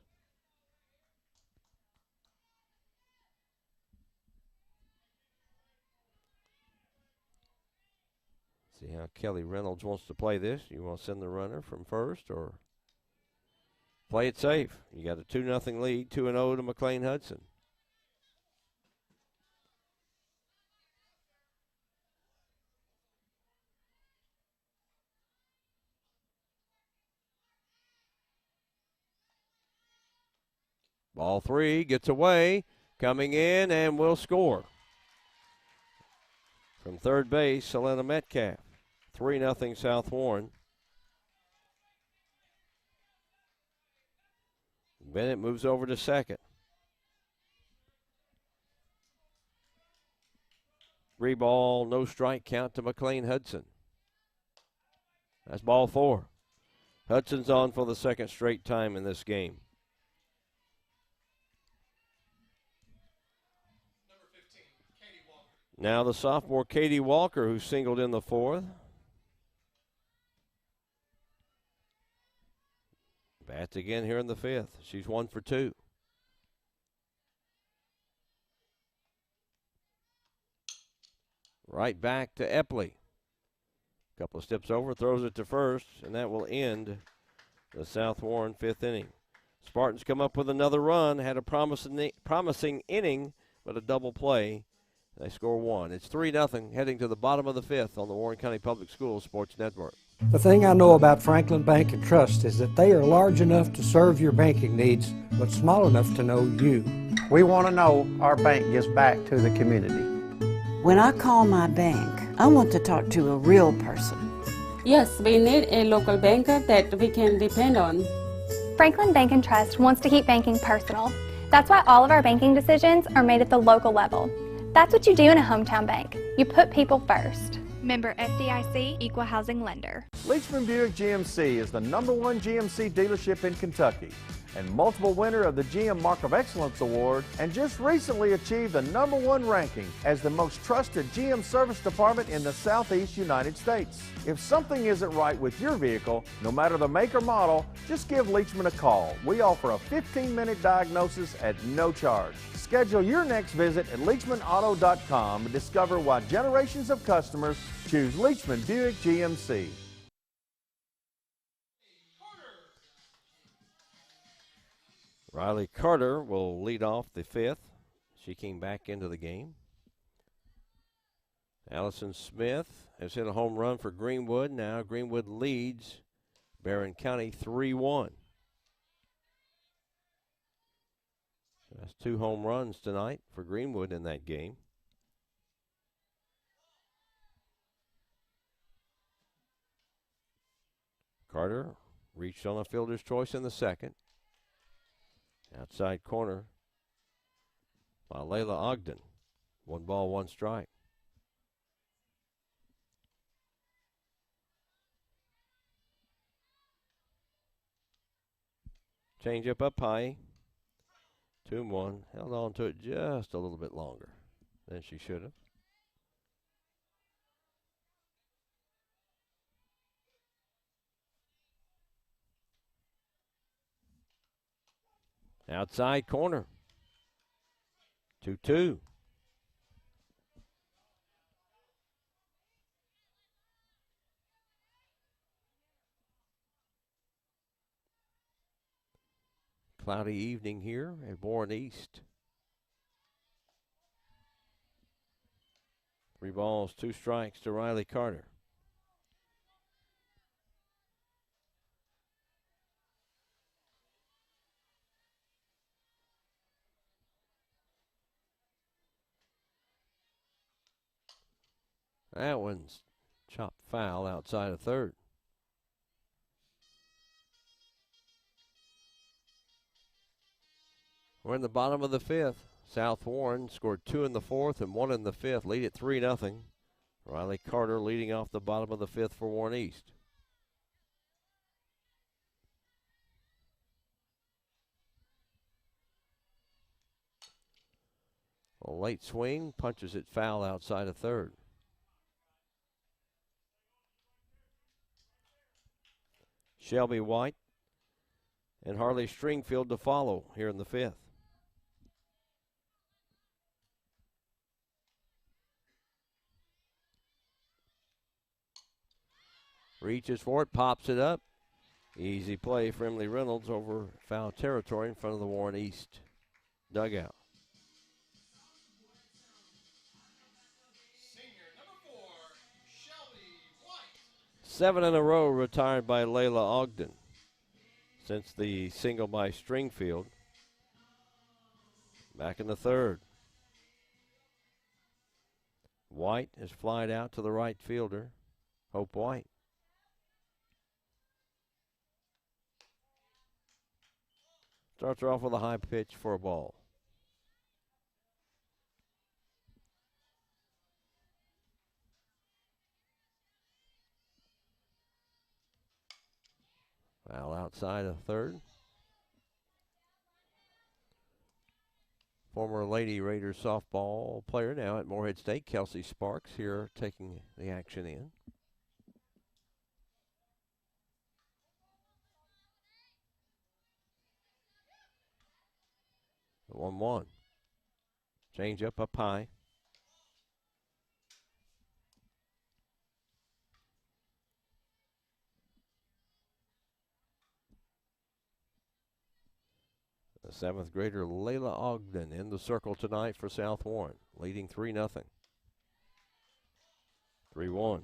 See how Kelly Reynolds wants to play this. You want to send the runner from first or play it safe? You got a 2-0 lead, 2-0 to McLean Hudson. Ball 3 gets away, coming in and will score. From third base, Selena Metcalf. 3-0 South Warren. Bennett moves over to second. 3 ball, no strike count to McLean Hudson. That's ball 4. Hudson's on for the second straight time in this game. Now the sophomore Katie Walker, who singled in the fourth. Bats again here in the fifth. She's 1 for 2. Right back to Epley. Couple of steps over, throws it to first, and that will end the South Warren fifth inning. Spartans come up with another run, had a promising inning, but a double play. They score 1. It's 3-0 heading to the bottom of the fifth on the Warren County Public Schools Sports Network. The thing I know about Franklin Bank and Trust is that they are large enough to serve your banking needs, but small enough to know you. We want to know our bank gives back to the community. When I call my bank, I want to talk to a real person. Yes, we need a local banker that we can depend on. Franklin Bank and Trust wants to keep banking personal. That's why all of our banking decisions are made at the local level. That's what you do in a hometown bank. You put people first. Member FDIC, Equal Housing Lender. Leachman Buick GMC is the #1 GMC dealership in Kentucky and multiple winner of the GM Mark of Excellence Award, and just recently achieved the #1 ranking as the most trusted GM service department in the Southeast United States. If something isn't right with your vehicle, no matter the make or model, just give Leachman a call. We offer a 15-minute diagnosis at no charge. Schedule your next visit at LeachmanAuto.com and discover why generations of customers choose Leachman Buick GMC. Riley Carter will lead off the fifth. She came back into the game. Allison Smith has hit a home run for Greenwood. Now Greenwood leads Barron County 3-1. That's 2 home runs tonight for Greenwood in that game. Carter reached on a fielder's choice in the second. Outside corner by Layla Ogden. 1 ball, 1 strike. Change up high. 2-1. Held on to it just a little bit longer than she should have. Outside corner. 2-2. Cloudy evening here at Warren East. 3 balls, 2 strikes to Riley Carter. That one's chopped foul outside of third. We're in the bottom of the fifth. South Warren scored 2 in the fourth and 1 in the fifth. Lead at 3-0. Riley Carter leading off the bottom of the fifth for Warren East. A late swing, punches it foul outside of third. Shelby White and Harley Stringfield to follow here in the fifth. Reaches for it, pops it up. Easy play for Emily Reynolds over foul territory in front of the Warren East dugout. Senior number 4, Shelby White. 7 in a row retired by Layla Ogden since the single by Stringfield. Back in the third. White has flied out to the right fielder, Hope White. Starts her off with a high pitch for a ball. Foul outside of third. Former Lady Raiders softball player now at Morehead State, Kelsey Sparks, here taking the action in. 1-1. Change up high. The 7th grader Layla Ogden in the circle tonight for South Warren, leading 3-0. 3-1.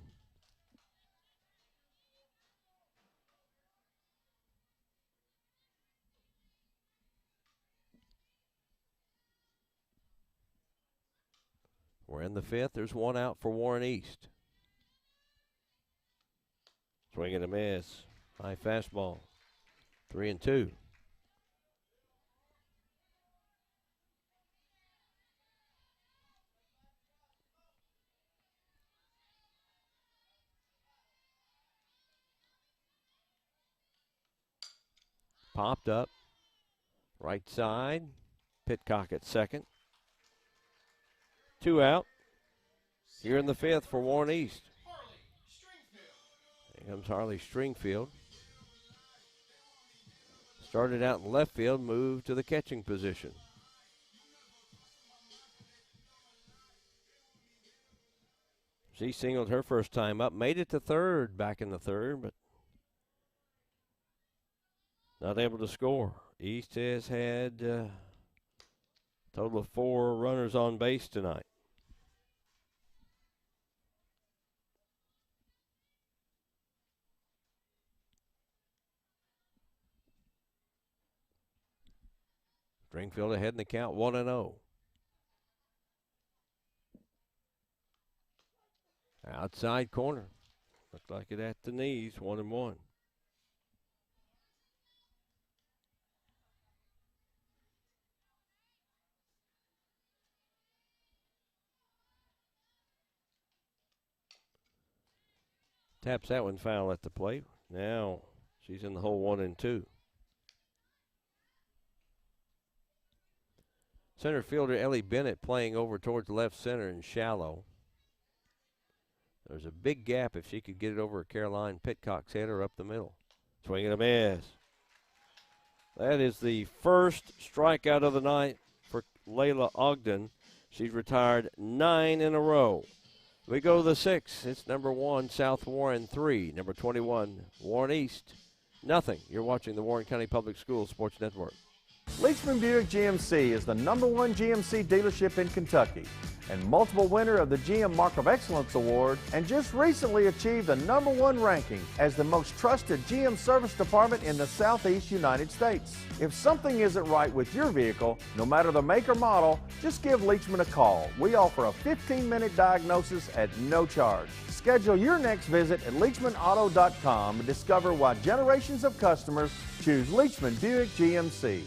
We're in the 5th. There's one out for Warren East. Swing and a miss. High fastball. 3-2. Popped up. Right side. Pitcock at second. 2 out. Here in the 5th for Warren East. Here comes Harley Stringfield. Started out in left field, moved to the catching position. She singled her first time up, made it to third back in the 3rd, but not able to score. East has had a total of 4 runners on base tonight. Stringfield ahead in the count, 1-0. Outside corner. Looks like it at the knees, 1-1. Taps that one foul at the plate. Now she's in the hole 1-2. Center fielder Ellie Bennett playing over towards left center and shallow. There's a big gap if she could get it over Caroline Pitcock's head or up the middle. Swing and a miss. That is the first strikeout of the night for Layla Ogden. She's retired 9 in a row. We go to the 6th. It's number 1, South Warren 3. Number 21, Warren East, nothing. You're watching the Warren County Public Schools Sports Network. Leachman Buick GMC is the #1 GMC dealership in Kentucky and multiple winner of the GM Mark of Excellence Award, and just recently achieved the #1 ranking as the most trusted GM service department in the Southeast United States. If something isn't right with your vehicle, no matter the make or model, just give Leachman a call. We offer a 15-minute diagnosis at no charge. Schedule your next visit at LeachmanAuto.com and discover why generations of customers choose Leachman Buick GMC.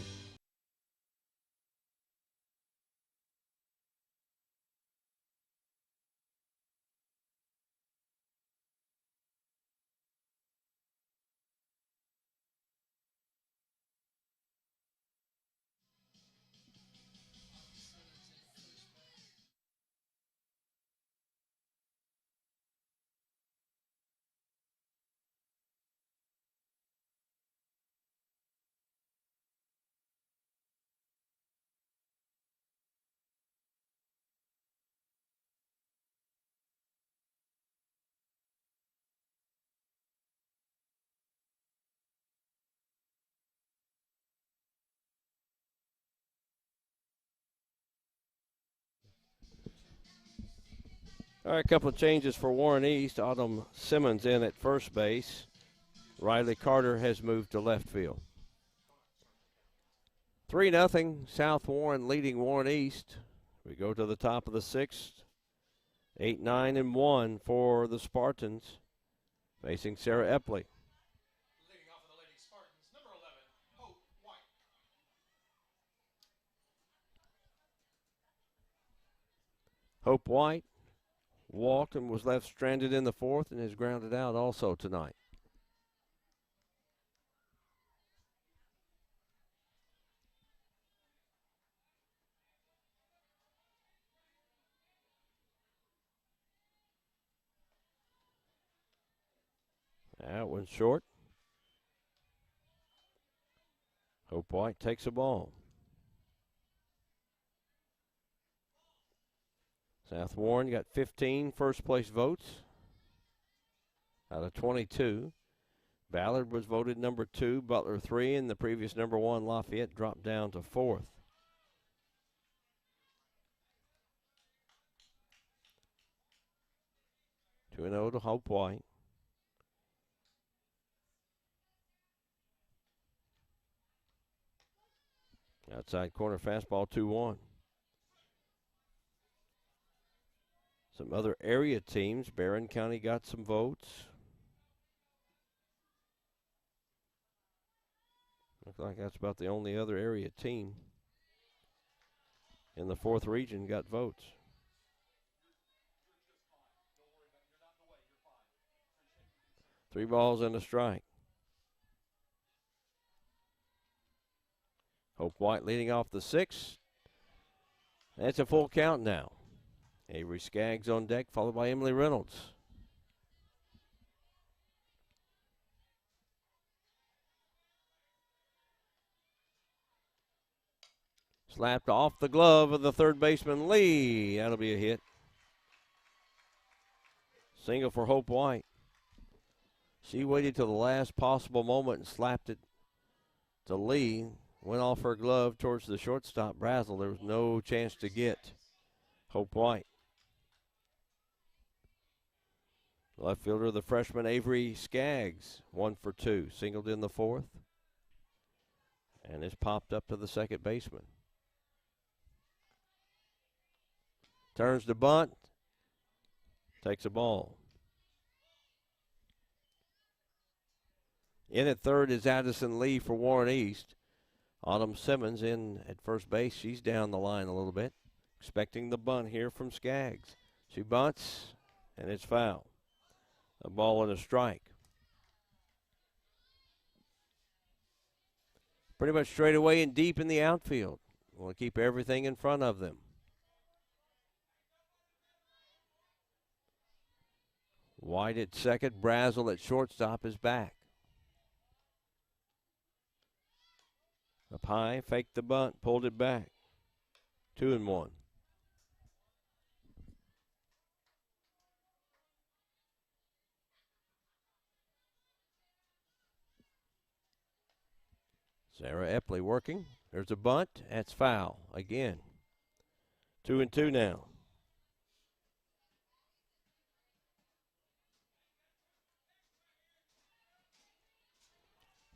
All right, a couple of changes for Warren East. Autumn Simmons in at first base. Riley Carter has moved to left field. 3-0, South Warren leading Warren East. We go to the top of the 6th. 8-9-1 for the Spartans, facing Sarah Epley. Leading off of the Lady Spartans, number 11, Hope White. Hope White walked and was left stranded in the 4th and is grounded out also tonight. That one's short. Hope White takes a ball. South Warren got 15 first place votes out of 22. Ballard was voted number 2, Butler 3, and the previous number 1, Lafayette, dropped down to 4th. Two 2-0 to Hope White. Outside corner fastball 2-1. Some other area teams. Barron County got some votes. Looks like that's about the only other area team in the 4th region got votes. Three balls and a strike. Hope White leading off the 6th. That's a full count now. Avery Skaggs on deck, followed by Emily Reynolds. Slapped off the glove of the third baseman, Lee. That'll be a hit. Single for Hope White. She waited till the last possible moment and slapped it to Lee. Went off her glove towards the shortstop, Brazel. There was no chance to get Hope White. Left fielder, the freshman Avery Skaggs, 1 for 2. Singled in the 4th. And it's popped up to the second baseman. Turns to bunt. Takes a ball. In at third is Addison Lee for Warren East. Autumn Simmons in at first base. She's down the line a little bit. Expecting the bunt here from Skaggs. She bunts, and it's foul. A ball and a strike. Pretty much straight away and deep in the outfield. Want to keep everything in front of them. White at second, Brazel at shortstop is back. Up high, faked the bunt, pulled it back. 2-1. Sarah Epley working. There's a bunt. That's foul again. 2-2 now.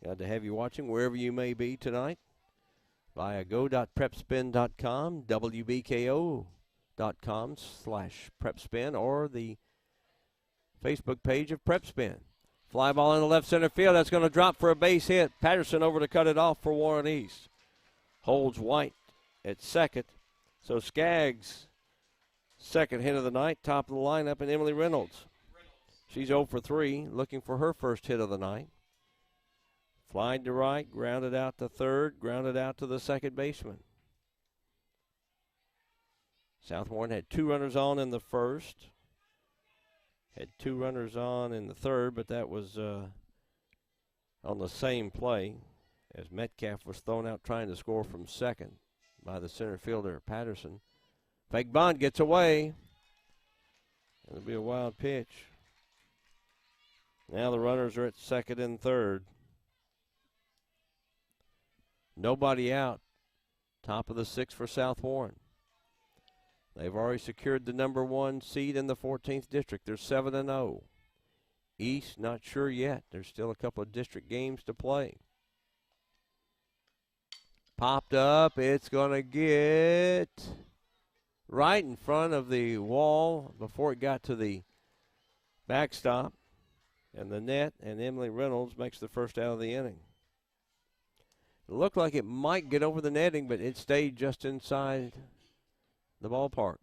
Glad to have you watching wherever you may be tonight via go.prepspin.com, wbko.com/prepspin, or the Facebook page of PrepSpin. Fly ball in the left center field. That's going to drop for a base hit. Patterson over to cut it off for Warren East. Holds White at second. So Skaggs, second hit of the night, top of the lineup, and Emily Reynolds. She's 0 for 3, looking for her first hit of the night. Flied to right, grounded out to third, grounded out to the second baseman. South Warren had 2 runners on in the first. Had 2 runners on in the third, but that was on the same play as Metcalf was thrown out trying to score from second by the center fielder, Patterson. Fake bunt gets away. It'll be a wild pitch. Now the runners are at second and third. Nobody out. Top of the 6th for South Warren. They've already secured the number 1 seed in the 14th district. They're 7-0. East, not sure yet. There's still a couple of district games to play. Popped up. It's going to get right in front of the wall before it got to the backstop and the net, and Emily Reynolds makes the first out of the inning. It looked like it might get over the netting, but it stayed just inside the ballpark.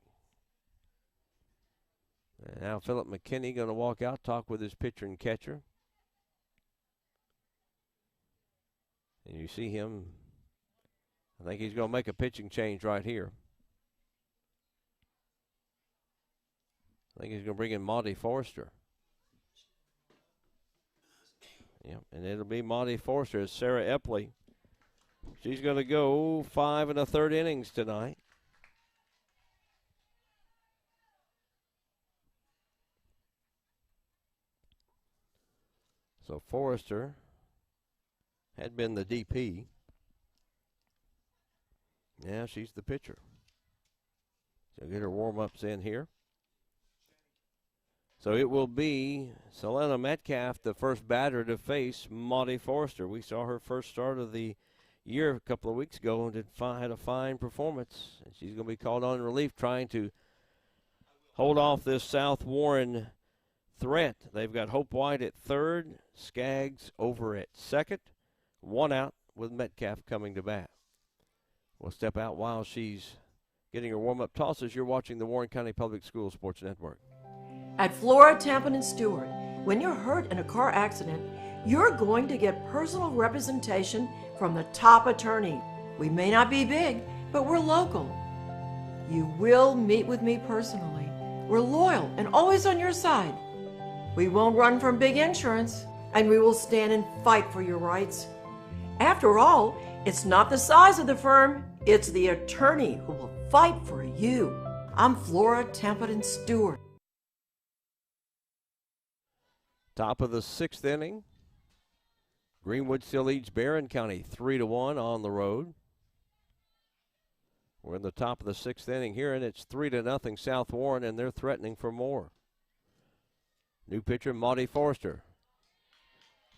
And now Philip McKinney going to walk out, talk with his pitcher and catcher. And you see him, I think he's going to make a pitching change right here. I think he's going to bring in Marty Forrester. Yep, and it'll be Marty Forrester as Sarah Epley. She's going to go 5 1/3 innings tonight. So Forrester had been the DP. Now she's the pitcher. She'll get her warm-ups in here. So it will be Selena Metcalf, the first batter to face Marty Forrester. We saw her first start of the year a couple of weeks ago and had a fine performance. And she's going to be called on in relief, trying to hold off this South Warren threat. They've got Hope White at third, Skaggs over at second, one out with Metcalf coming to bat. We'll step out while she's getting her warm-up tosses. You're watching the Warren County Public Schools Sports Network. At Flora, Tampa, and Stewart, when you're hurt in a car accident, you're going to get personal representation from the top attorney. We may not be big, but we're local. You will meet with me personally. We're loyal and always on your side. We won't run from big insurance, and we will stand and fight for your rights. After all, it's not the size of the firm, it's the attorney who will fight for you. I'm Flora, Tampa, and Stewart. Top of the sixth inning. Greenwood still leads Barron County 3-1 on the road. We're in the top of the sixth inning here, and it's 3-0 South Warren, and they're threatening for more. New pitcher, Marty Forrester.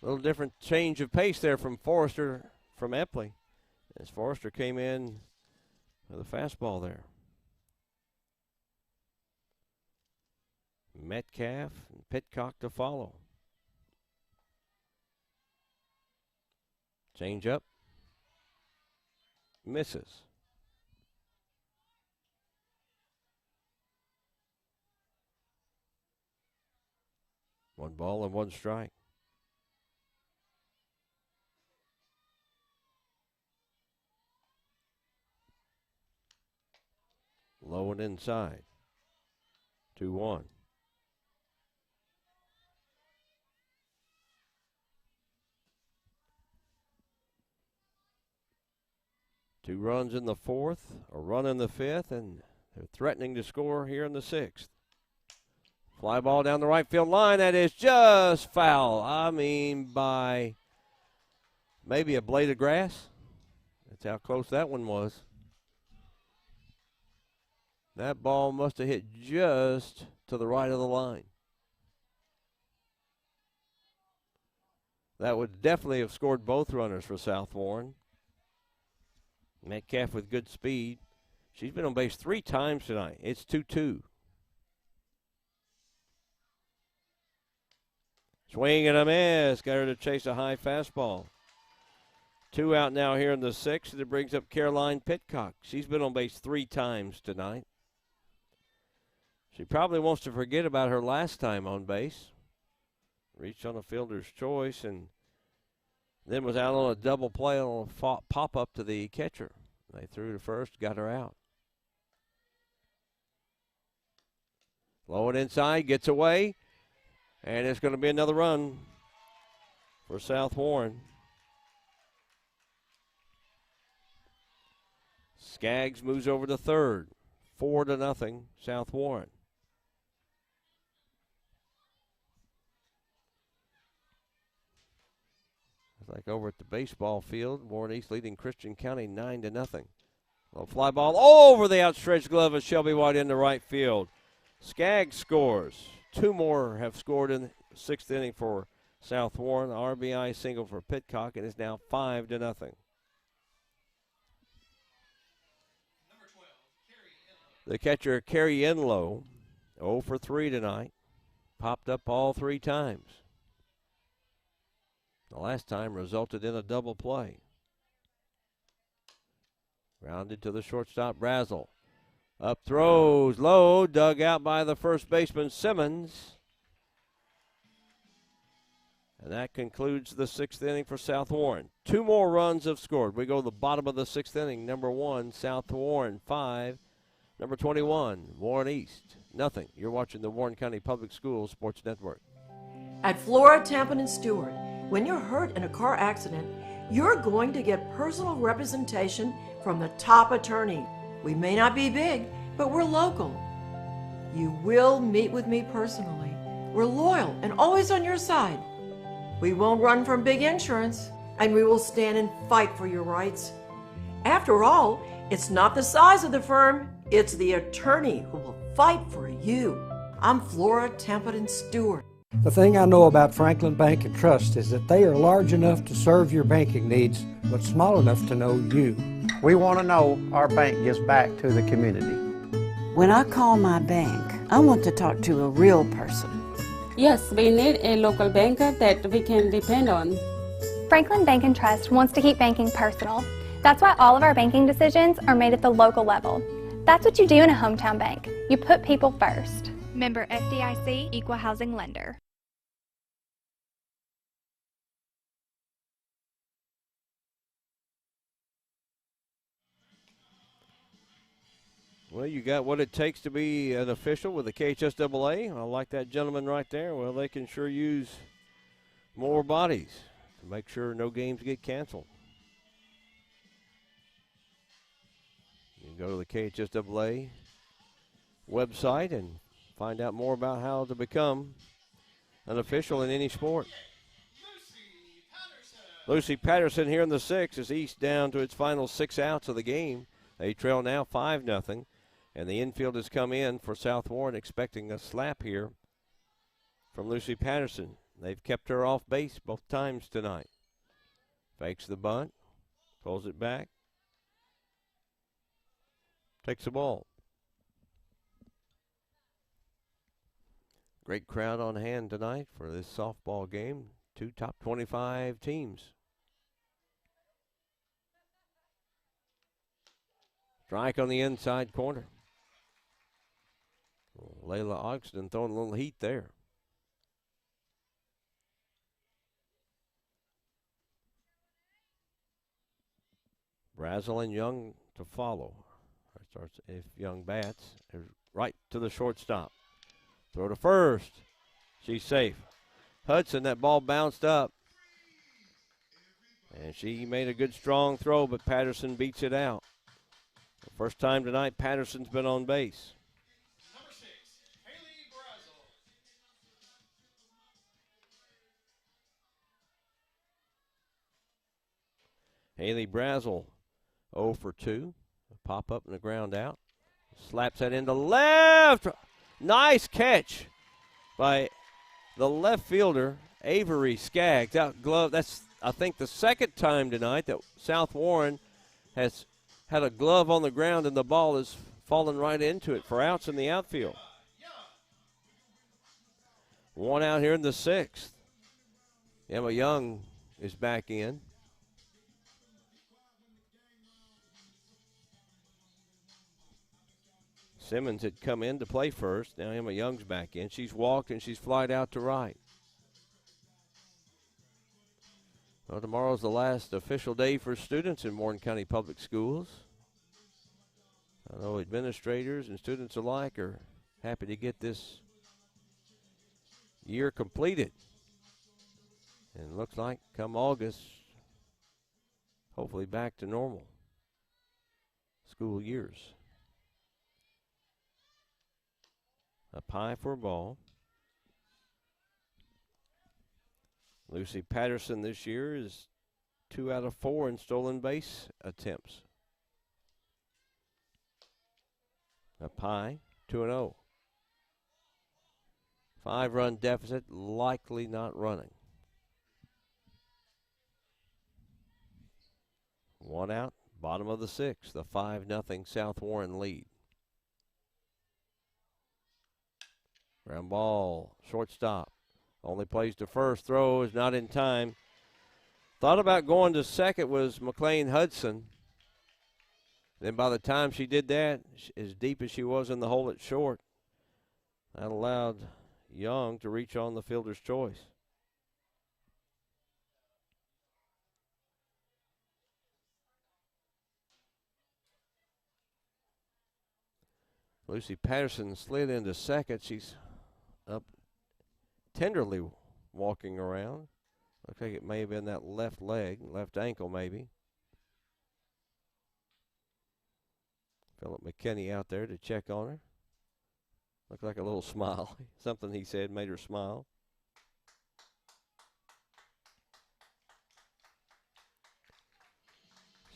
A little different change of pace there from Forrester from Epley, as Forrester came in with a fastball there. Metcalf and Pitcock to follow. Change up. Misses. One ball and one strike. Low and inside. 2-1. Two runs in the fourth, a run in the fifth, and they're threatening to score here in the sixth. Fly ball down the right field line. That is just foul. I mean, by maybe a blade of grass. That's how close that one was. That ball must have hit just to the right of the line. That would definitely have scored both runners for South Warren. Metcalf with good speed. She's been on base 3 times tonight. It's 2-2. Swing and a miss. Got her to chase a high fastball. 2 out now here in the sixth. That brings up Caroline Pitcock. She's been on base 3 times tonight. She probably wants to forget about her last time on base. Reached on a fielder's choice and then was out on a double play on a pop-up to the catcher. They threw to first, got her out. Low and inside, gets away, and it's going to be another run for South Warren. Skaggs moves over to third. 4-0, South Warren. Like over at the baseball field, Warren East leading Christian County 9-0. Well, fly ball over the outstretched glove of Shelby White into right field. Skaggs scores. 2 more have scored in the 6th inning for South Warren. RBI single for Pitcock, and it's now 5-0. The catcher, Carrie Enlow, 0 for 3 tonight. Popped up all 3 times. The last time resulted in a double play. Grounded to the shortstop, Brazel. Up throws, low, dug out by the first baseman, Simmons. And that concludes the 6th inning for South Warren. 2 more runs have scored. We go to the bottom of the 6th inning. Number 1, South Warren, 5. Number 21, Warren East, nothing. You're watching the Warren County Public Schools Sports Network. At Flora, Tampa, and Stewart, when you're hurt in a car accident, you're going to get personal representation from the top attorney. We may not be big, but we're local. You will meet with me personally. We're loyal and always on your side. We won't run from big insurance, and we will stand and fight for your rights. After all, it's not the size of the firm, it's the attorney who will fight for you. I'm Flora Templeton Stewart. The thing I know about Franklin Bank and Trust is that they are large enough to serve your banking needs, but small enough to know you. We want to know our bank gives back to the community. When I call my bank, I want to talk to a real person. Yes, we need a local banker that we can depend on. Franklin Bank and Trust wants to keep banking personal. That's why all of our banking decisions are made at the local level. That's what you do in a hometown bank. You put people first. Member FDIC, Equal Housing Lender. Well, you got what it takes to be an official with the KHSAA. I like that gentleman right there. Well, they can sure use more bodies to make sure no games get canceled. You can go to the KHSAA website and find out more about how to become an official in any sport. Lucy Patterson here in the sixth as East down to its final 6 outs of the game. They trail now 5-0. And the infield has come in for South Warren, expecting a slap here from Lucy Patterson. They've kept her off base both times tonight. Fakes the bunt, pulls it back, takes the ball. Great crowd on hand tonight for this softball game. 2 top 25 teams. Strike on the inside corner. Layla Ogston throwing a little heat there. Brazel and Young to follow. Starts if Young bats. Right to the shortstop. Throw to first. She's safe. Hudson, that ball bounced up. And she made a good strong throw, but Patterson beats it out. The first time tonight Patterson's been on base. Number 6, Haley Brazel. Haley Brazel 0 for 2. A pop up and a ground out. Slaps that into left. Nice catch by the left fielder, Avery Skaggs. Out glove. That's, I think, the second time tonight that South Warren has had a glove on the ground and the ball is falling right into it for outs in the outfield. 1 out here in the 6th. Emma Young is back in. Simmons had come in to play first. Now Emma Young's back in. She's walked and she's flied out to right. Well, tomorrow's the last official day for students in Morton County Public Schools. I know administrators and students alike are happy to get this year completed. And it looks like come August, hopefully back to normal school years. Up high for a ball. Lucy Patterson this year is 2 out of 4 in stolen base attempts. Up high, 2-0. 5-run deficit, likely not running. 1 out, bottom of the 6th, the 5-0 South Warren lead. Ground ball, shortstop. Only plays to first. Throw is not in time. Thought about going to second was McLean Hudson. Then by the time she did that, as deep as she was in the hole at short, that allowed Young to reach on the fielder's choice. Lucy Patterson slid into second. She's up tenderly walking around. Looks like it may have been that left leg, left ankle maybe. Philip McKinney out there to check on her. Looked like a little smile. Something he said made her smile.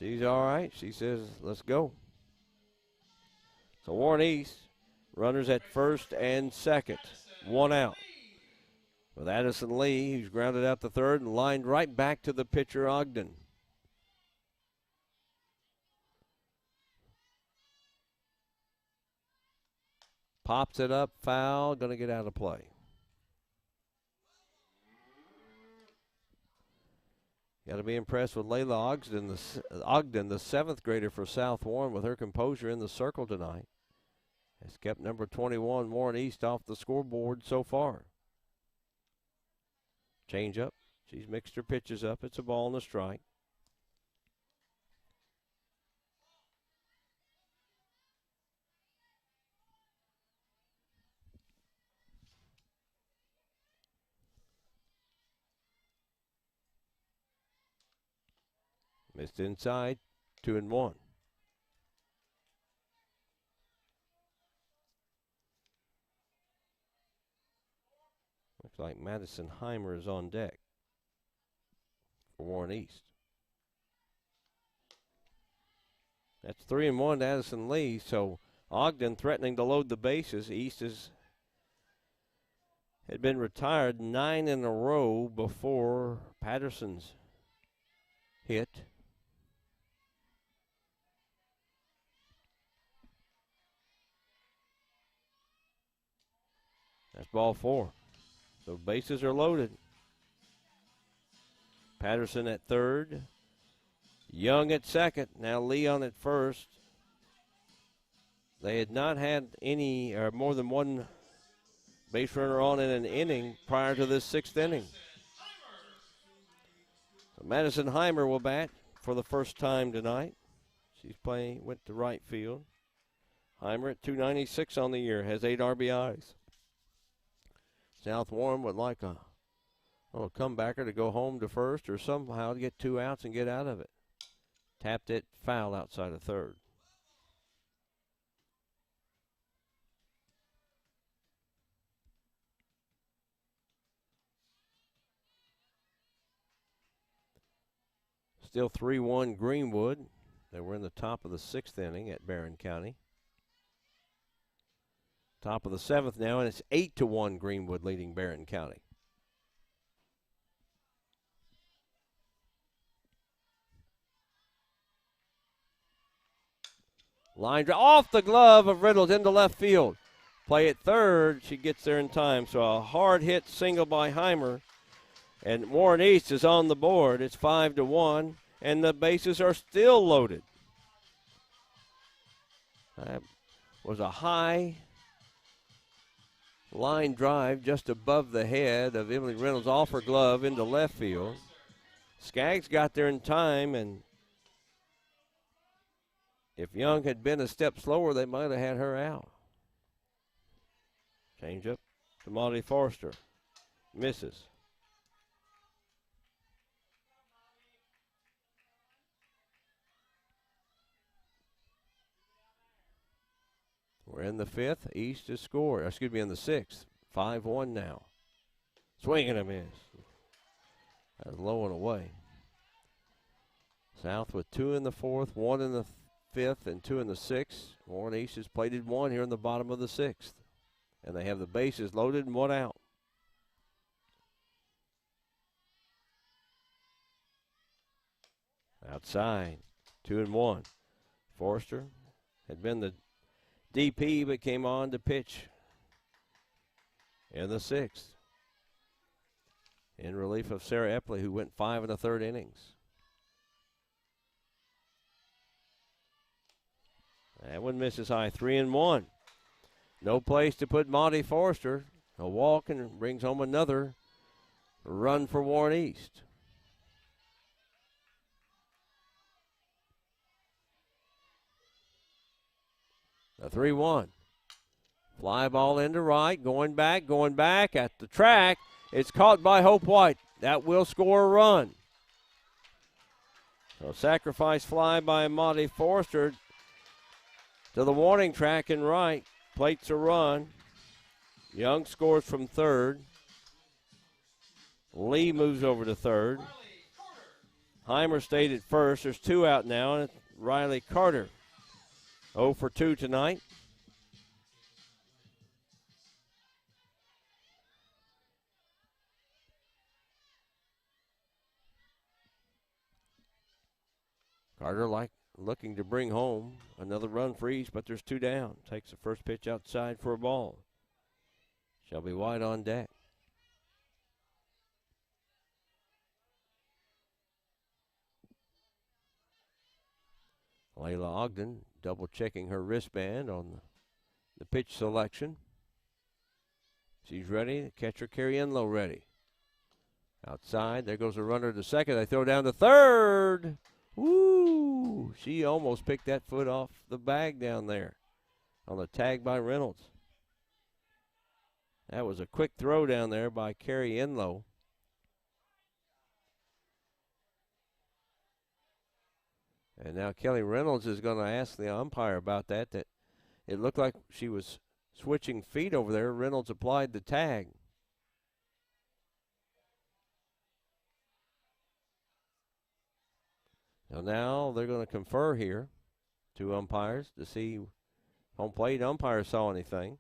She's all right. She says, let's go. So Warren East, runners at first and second. One out. With Addison Lee, who's grounded out the third and lined right back to the pitcher, Ogden. Pops it up, foul, going to get out of play. Got to be impressed with Layla Ogden, the seventh grader for South Warren, with her composure in the circle tonight. Has kept number 21, Warren East, off the scoreboard so far. Change up. She's mixed her pitches up. It's a ball and a strike. Missed inside, 2-1. Looks like Madison Heimer is on deck for Warren East. That's 3-1 to Addison Lee, so Ogden threatening to load the bases. East had been retired 9 in a row before Patterson's hit. That's ball 4. So bases are loaded. Patterson at third. Young at second. Now Leon at first. They had not had any or more than one base runner on in an inning prior to this 6th inning. So Madison Heimer will bat for the first time tonight. She's went to right field. Heimer at 296 on the year, has 8 RBIs. South Warren would like a little comebacker to go home to first or somehow to get 2 outs and get out of it. Tapped it foul outside of third. Still 3-1 Greenwood. They were in the top of the 6th inning at Barron County. Top of the 7th now, and it's 8-1 Greenwood leading Barron County. Line drive off the glove of Reynolds into left field. Play at third. She gets there in time. So a hard hit single by Heimer. And Warren East is on the board. It's 5-1, and the bases are still loaded. That was a high line drive just above the head of Emily Reynolds off her glove into left field. Skaggs got there in time, and if Young had been a step slower, they might have had her out. Change up to Marty Forrester. Misses. We're in the 5th. East is scored. Excuse me, in the 6th. 5-1 now. Swing and a miss. That was low and away. South with 2 in the 4th, 1 in the 5th, and 2 in the 6th. Warren East has plated 1 here in the bottom of the 6th. And they have the bases loaded and 1 out. Outside. 2-1. Forrester had been the DP, but came on to pitch in the 6th in relief of Sarah Epley, who went 5 1/3 innings. That one misses high. 3-1. No place to put Monty Forrester. A walk and brings home another run for Warren East. A 3-1. Fly ball into right, going back at the track. It's caught by Hope White. That will score a run. So sacrifice fly by Monty Forrester to the warning track in right. Plates a run. Young scores from third. Lee moves over to third. Heimer stayed at first. There's 2 out now, and it's Riley Carter. 0 for 2 tonight. Carter looking to bring home another run for each, but there's 2 down. Takes the first pitch outside for a ball. Shelby White on deck. Layla Ogden double checking her wristband on the pitch selection. She's ready. The catcher Carrie Enlow ready. Outside, there goes a runner to second. They throw down to third. Woo! She almost picked that foot off the bag down there on the tag by Reynolds. That was a quick throw down there by Carrie Enlow. And now Kelly Reynolds is going to ask the umpire about that it looked like she was switching feet over there. Reynolds applied the tag. Now they're going to confer here, 2 umpires, to see if home plate umpire saw anything.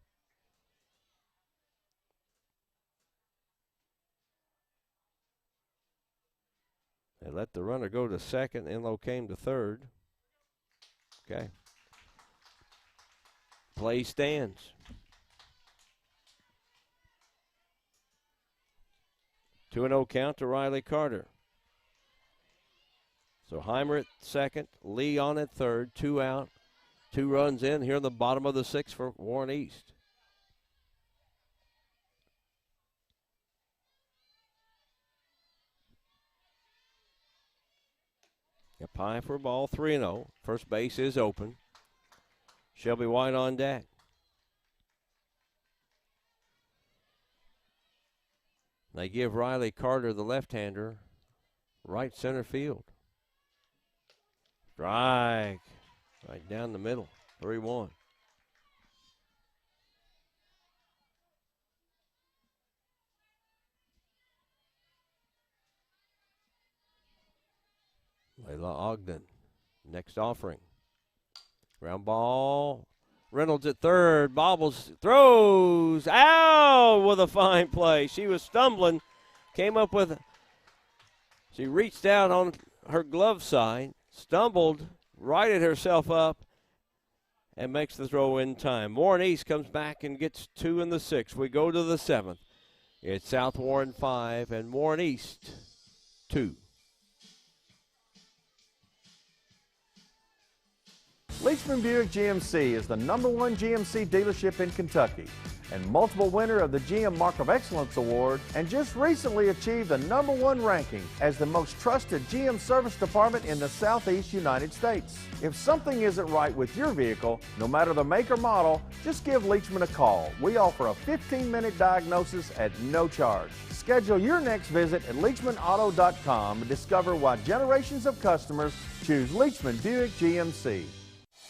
They let the runner go to second. Enlow came to third. Okay. Play stands. 2-0 count to Riley Carter. So Heimer at second, Lee on at third, 2 out, 2 runs in here in the bottom of the 6th for Warren East. Up high for a ball, 3-0. First base is open. Shelby White on deck. They give Riley Carter, the left-hander, right center field. Strike. Right down the middle. 3-1. Layla Ogden. Next offering. Ground ball. Reynolds at third. Bobbles. Throws. Out with a fine play. She was stumbling. Came up with. She reached out on her glove side. Stumbled. Righted herself up. And makes the throw in time. Warren East comes back and gets 2 in the 6th. We go to the 7th. It's South Warren 5 and Warren East 2. Leachman Buick GMC is the #1 GMC dealership in Kentucky and multiple winner of the GM Mark of Excellence Award, and just recently achieved the #1 ranking as the most trusted GM service department in the Southeast United States. If something isn't right with your vehicle, no matter the make or model, just give Leachman a call. We offer a 15-minute diagnosis at no charge. Schedule your next visit at LeachmanAuto.com and discover why generations of customers choose Leachman Buick GMC.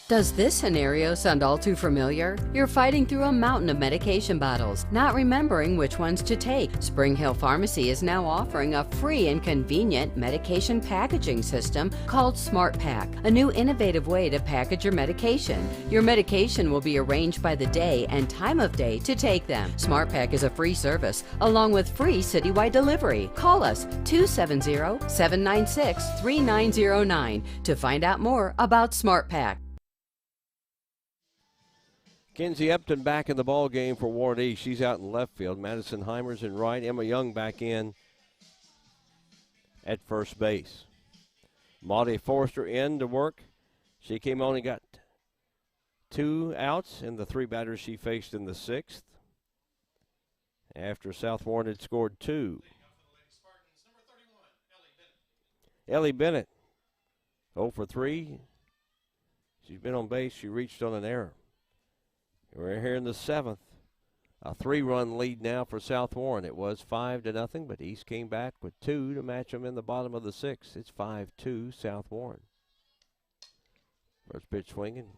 Does this scenario sound all too familiar? You're fighting through a mountain of medication bottles, not remembering which ones to take. Spring Hill Pharmacy is now offering a free and convenient medication packaging system called Smart Pack, a new innovative way to package your medication. Your medication will be arranged by the day and time of day to take them. Smart Pack is a free service, along with free citywide delivery. Call us 270-796-3909 to find out more about Smart Pack. Kenzie Upton back in the ball game for Warren East. She's out in left field. Madison Heimer's in right. Emma Young back in at first base. Marty Forrester in to work. She came on and got 2 outs in the 3 batters she faced in the 6th. After South Warren had scored 2. Ellie Bennett, 0 for 3. She's been on base. She reached on an error. We're here in the 7th. A 3-run lead now for South Warren. It was 5-0, but East came back with 2 to match them in the bottom of the 6th. It's 5-2 South Warren. First pitch swinging.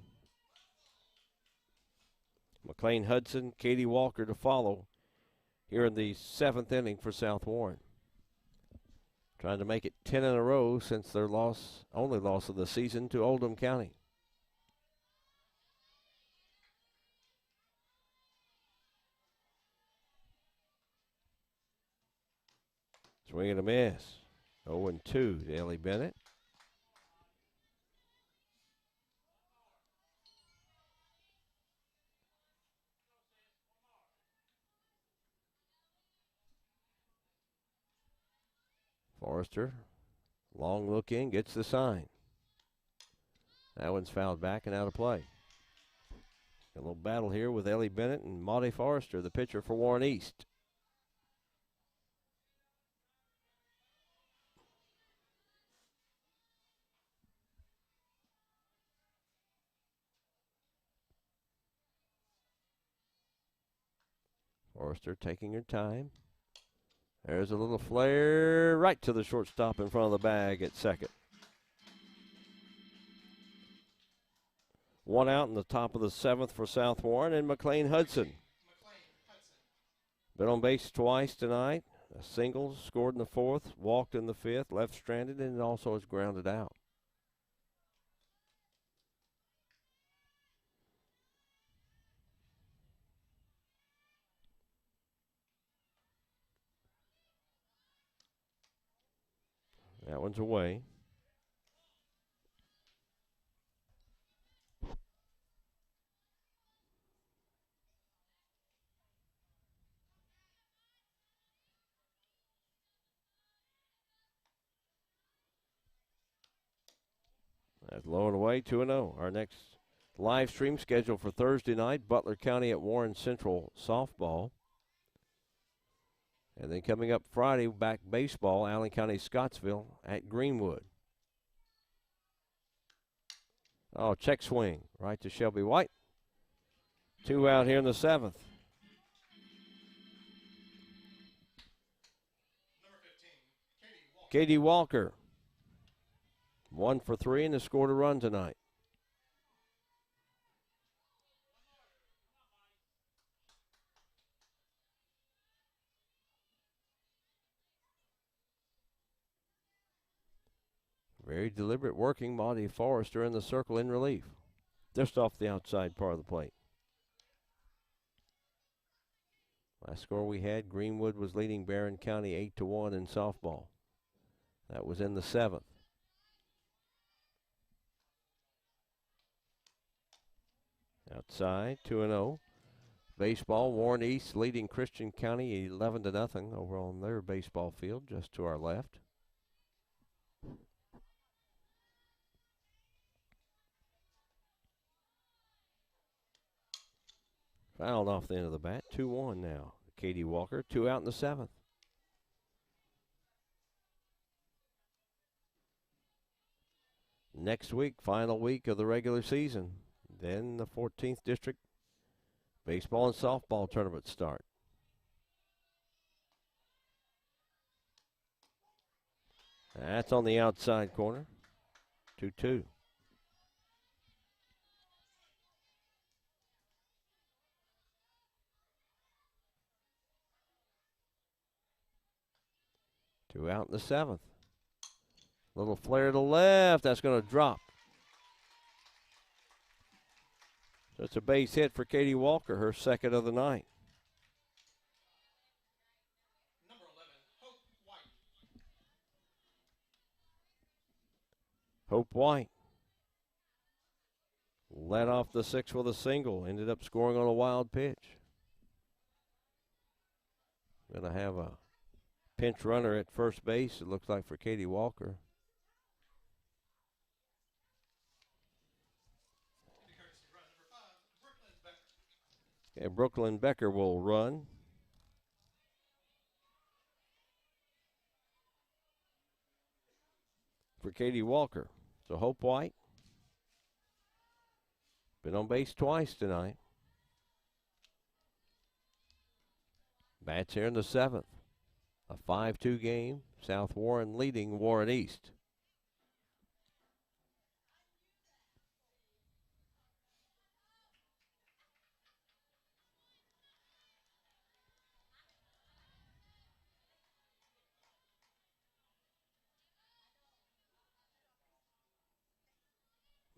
McLean Hudson, Katie Walker to follow here in the 7th inning for South Warren. Trying to make it 10 in a row since their only loss of the season to Oldham County. Swing and a miss. 0-2 to Ellie Bennett. Forrester, long look in, gets the sign. That one's fouled back and out of play. A little battle here with Ellie Bennett and Marty Forrester, the pitcher for Warren East. Forrester taking her time. There's a little flare right to the shortstop in front of the bag at second. One out in the top of the seventh for South Warren and McLean Hudson. Been on base twice tonight. A single, scored in the fourth, walked in the fifth, left stranded, and also is grounded out. That one's away. That's low and away, 2-0. Our next live stream scheduled for Thursday night, Butler County at Warren Central softball. And then coming up Friday, back baseball, Allen County Scottsville at Greenwood. Oh, check swing right to Shelby White. 2 out here in the seventh. Number 15, Katie Walker. 1 for 3 and has scored a run tonight. Very deliberate working. Marty Forrester in the circle in relief. Just off the outside part of the plate. Last score we had, Greenwood was leading Barron County 8-1 in softball. That was in the seventh. Outside, 2-0. Baseball, Warren East leading Christian County 11-0 over on their baseball field just to our left. Fouled off the end of the bat. 2-1 now. Katie Walker, 2 out in the seventh. Next week, final week of the regular season. Then the 14th District baseball and softball tournament start. That's on the outside corner. 2-2. Two out in the seventh. Little flare to left. That's going to drop. So it's a base hit for Katie Walker, her second of the night. number 11, Hope White. Hope White led off the sixth with a single. Ended up scoring on a wild pitch. Going to have a pinch runner at first base, it looks like, for Katie Walker. Okay, Brooklyn Becker will run. For Katie Walker. So Hope White been on base twice tonight. Bats here in the seventh. A 5-2 game. South Warren leading Warren East.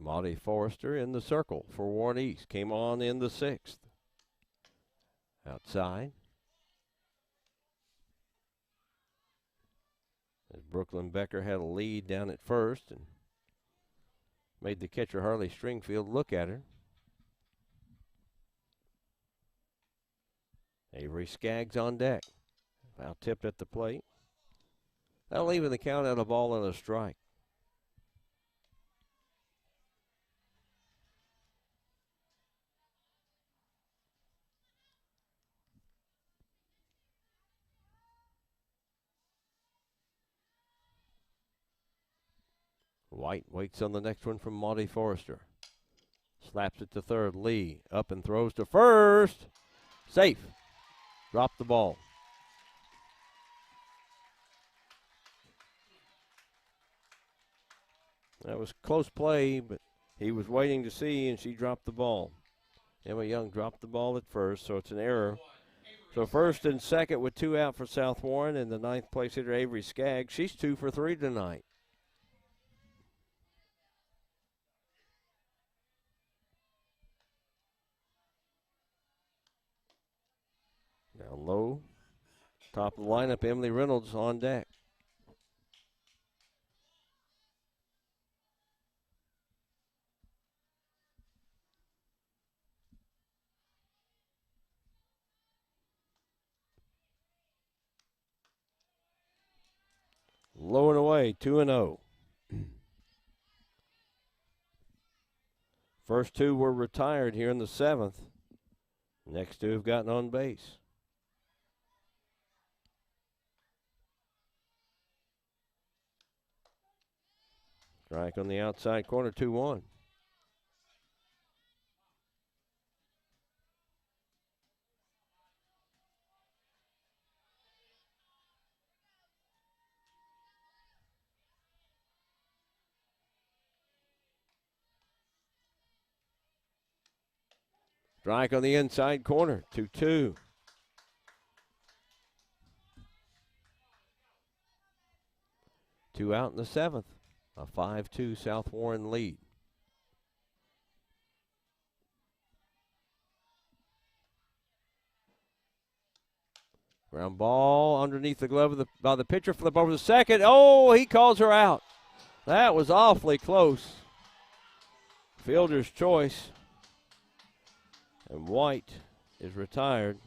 Marty Forrester in the circle for Warren East. Came on in the 6th. Outside. As Brooklyn Becker had a lead down at first and made the catcher Harley Stringfield look at her. Avery Skaggs on deck. Foul tipped at the plate. That'll even the count out, a ball and a strike. White waits on the next one from Marty Forrester. Slaps it to third. Lee up and throws to first. Safe. Dropped the ball. That was close play, but he was waiting to see, and she dropped the ball. Emma Young dropped the ball at first, so it's an error. So first and second with 2 out for South Warren, and the 9th place hitter Avery Skaggs. She's 2 for 3 tonight. Down low, top of the lineup, Emily Reynolds on deck. Low and away, 2-0. First 2 were retired here in the 7th. Next 2 have gotten on base. Strike on the outside corner, 2-1. Strike on the inside corner, 2-2. Two out in the 7th. A 5-2 South Warren lead. Ground ball underneath the glove by the pitcher. Flip over the second. Oh, he calls her out. That was awfully close. Fielder's choice. And White is retired.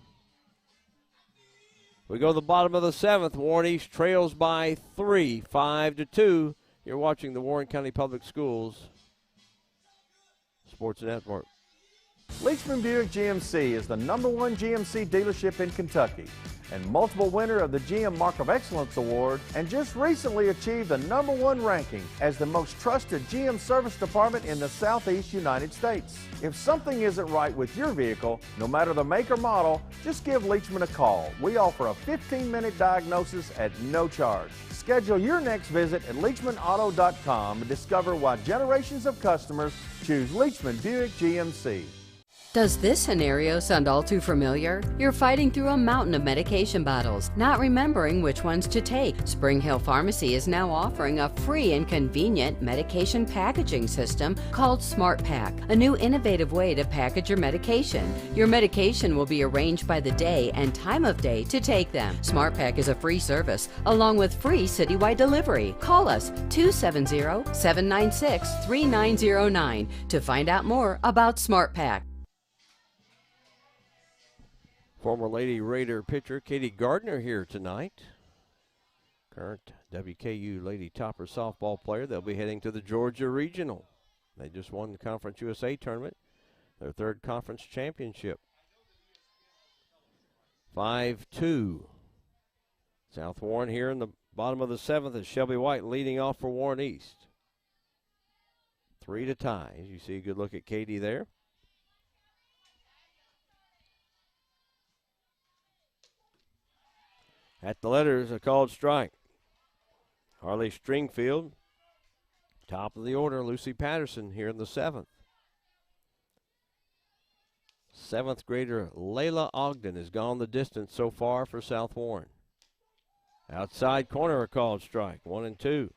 We go to the bottom of the 7th. Warren East trails by 3, 5-2. You're watching the Warren County Public Schools Sports Network. Leachman Buick GMC is the #1 GMC dealership in Kentucky and multiple winner of the GM Mark of Excellence Award, and just recently achieved the #1 ranking as the most trusted GM service department in the Southeast United States. If something isn't right with your vehicle, no matter the make or model, just give Leachman a call. We offer a 15-minute diagnosis at no charge. Schedule your next visit at LeachmanAuto.com and discover why generations of customers choose Leachman Buick GMC. Does this scenario sound all too familiar? You're fighting through a mountain of medication bottles, not remembering which ones to take. Spring Hill Pharmacy is now offering a free and convenient medication packaging system called Smart Pack, a new innovative way to package your medication. Your medication will be arranged by the day and time of day to take them. Smart Pack is a free service, along with free citywide delivery. Call us 270-796-3909 to find out more about Smart Pack. Former Lady Raider pitcher Katie Gardner here tonight. Current WKU Lady Topper softball player. They'll be heading to the Georgia Regional. They just won the Conference USA tournament, their 3rd conference championship. 5-2. South Warren here in the bottom of the 7th is Shelby White leading off for Warren East. 3 to tie. As you see, a good look at Katie there. At the letters, a called strike. Harley Stringfield, top of the order. Lucy Patterson here in the 7th. 7th grader Layla Ogden has gone the distance so far for South Warren. Outside corner, a called strike. 1-2.